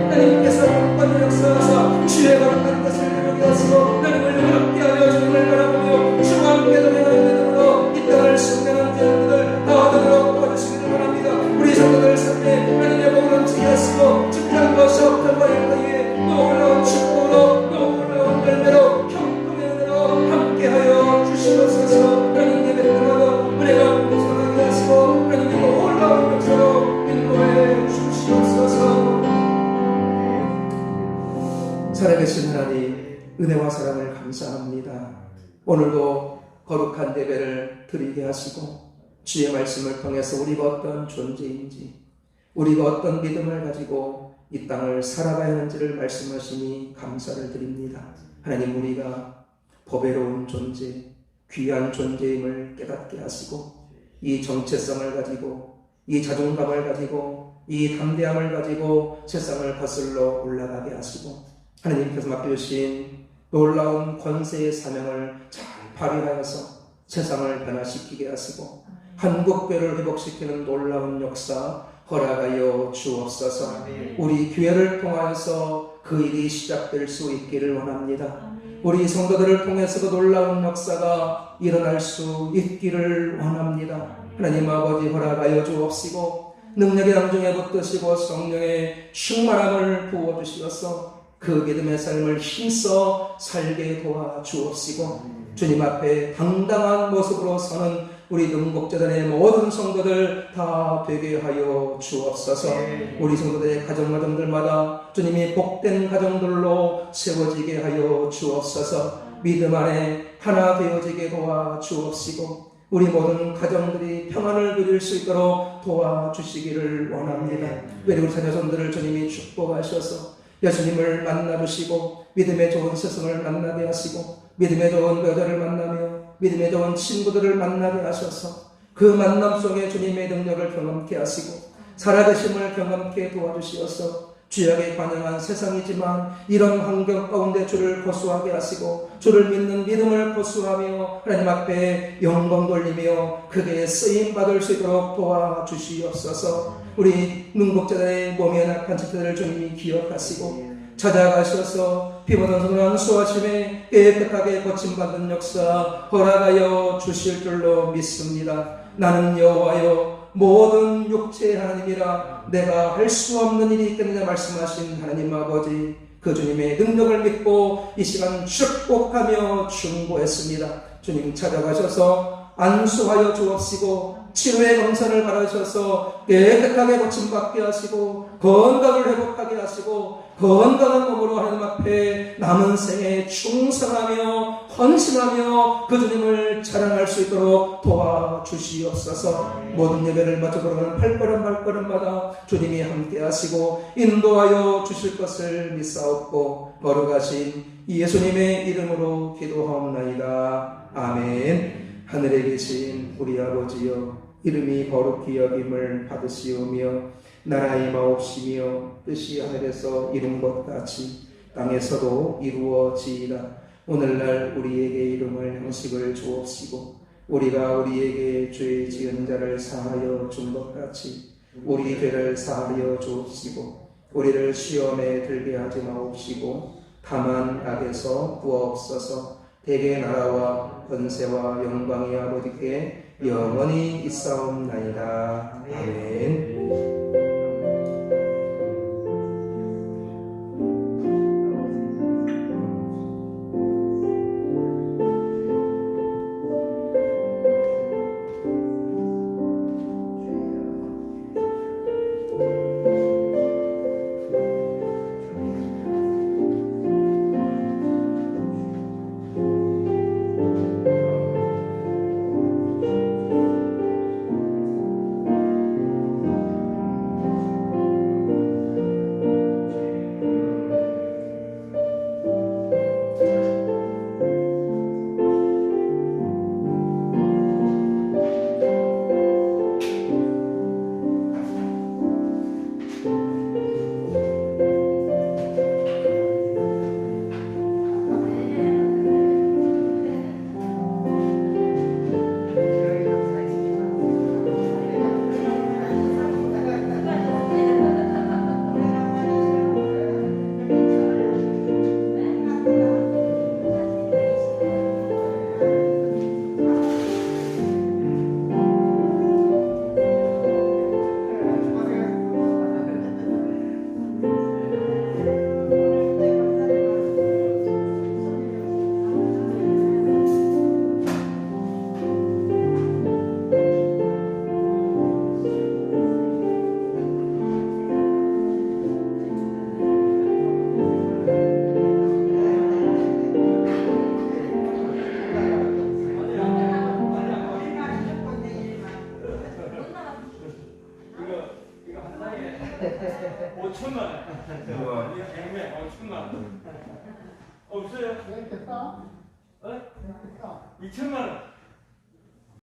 S1: 하나님께서 한번 역사하사 주의 거룩한 것을 이루게 하시고 하나님을 의롭게 하여 주님을 바라보며 주와 함께 동행하는 믿음으로 이 땅을 승리하는 자들을 다 되도록 도와주시기를 바랍니다. 우리 성도들 삶에 하나님의 복을 넘치게 하시고 직장과 사업과 일터에 놀라운 축복으로 놀라운 열매로 형통의 은혜로 함께하여 주시옵소서. 하나님 예배드리고 은혜가 풍성하게 하시고 하나님 놀라운 역사로 인도해 주시옵소서. 살아계신 하나님, 은혜와 사랑을 감사합니다. 오늘도 거룩한 예배를 드리게 하시고 주의 말씀을 통해서 우리가 어떤 존재인지, 우리가 어떤 믿음을 가지고 이 땅을 살아가야 하는지를 말씀하시니 감사를 드립니다. 하나님, 우리가 보배로운 존재, 귀한 존재임을 깨닫게 하시고 이 정체성을 가지고 이 자존감을 가지고 이 담대함을 가지고 세상을 거슬러 올라가게 하시고 하나님께서 맡겨주신 놀라운 권세의 사명을 잘 발휘하여서 세상을 변화시키게 하시고 한국교회를 회복시키는 놀라운 역사 허락하여 주옵소서. 우리 교회를 통하여서 그 일이 시작될 수 있기를 원합니다. 우리 성도들을 통해서도 놀라운 역사가 일어날 수 있기를 원합니다. 하나님 아버지, 허락하여 주옵시고 능력의 양중에 붙드시고 성령의 충만함을 부어주시어서 그 믿음의 삶을 힘써 살게 도와주옵시고 주님 앞에 당당한 모습으로 서는 우리 능곡재단의 모든 성도들 다 되게 하여 주옵소서. 우리 성도들의 가정들마다 주님이 복된 가정들로 세워지게 하여 주옵소서. 믿음 안에 하나 되어지게 도와주옵시고 우리 모든 가정들이 평안을 누릴 수 있도록 도와주시기를 원합니다. 우리 자녀손들을 주님이 축복하셔서 예수님을 만나주시고 믿음의 좋은 세상을 만나게 하시고 믿음의 좋은 여자를 만나며 믿음의 좋은 친구들을 만나게 하셔서 그 만남 속에 주님의 능력을 경험케 하시고 살아계심을 경험케 도와주시어서 죄악에 관영한 세상이지만 이런 환경 가운데 주를 고수하게 하시고 주를 믿는 믿음을 고수하며 하나님 앞에 영광 돌리며 크게 쓰임받을 수 있도록 도와주시옵소서. 우리 능곡재단의 몸에 약한 지체들을 주님이 기억하시고 찾아가셔서 피보다 선한 수하심에 깨끗하게 고침받은 역사 허락하여 주실 줄로 믿습니다. 나는 여호와여 모든 육체의 하나님이라 내가 할 수 없는 일이 있겠느냐 말씀하신 하나님 아버지, 그 주님의 능력을 믿고 이 시간 축복하며 중보했습니다. 주님 찾아가셔서 안수하여 주옵시고 치료의 검사를 받으셔서 깨끗하게 고침받게 하시고 건강을 회복하게 하시고 건강한 몸으로 하나님 앞에 남은 생에 충성하며 헌신하며 그 주님을 자랑할 수 있도록 도와주시옵소서. 모든 예배를 마쳐 돌아가는 발걸음마다 주님이 함께 하시고 인도하여 주실 것을 믿사옵고 거룩하신 예수님의 이름으로 기도하옵나이다. 아멘. 하늘에 계신 우리 아버지여, 이름이 거룩히 여김을 받으시오며 나라의 마옵시며 뜻이 하늘에서 이룬 것 같이 땅에서도 이루어지이다. 오늘날 우리에게 일용할 양식을 주옵시고 우리가 우리에게 죄 지은 자를 사하여 준 것 같이 우리 죄를 사하여 주옵시고 우리를 시험에 들게 하지 마옵시고 다만 악에서 구하옵소서. 대개 나라와 권세와 영광이 아버지께 영원히 있사옵나이다. 아멘.
S3: 5천만 원.
S1: 우와.
S3: 이거 경매 5천만 원. 없어요?
S2: 됐다.
S3: 어?
S2: 됐다.
S3: 2천만 원.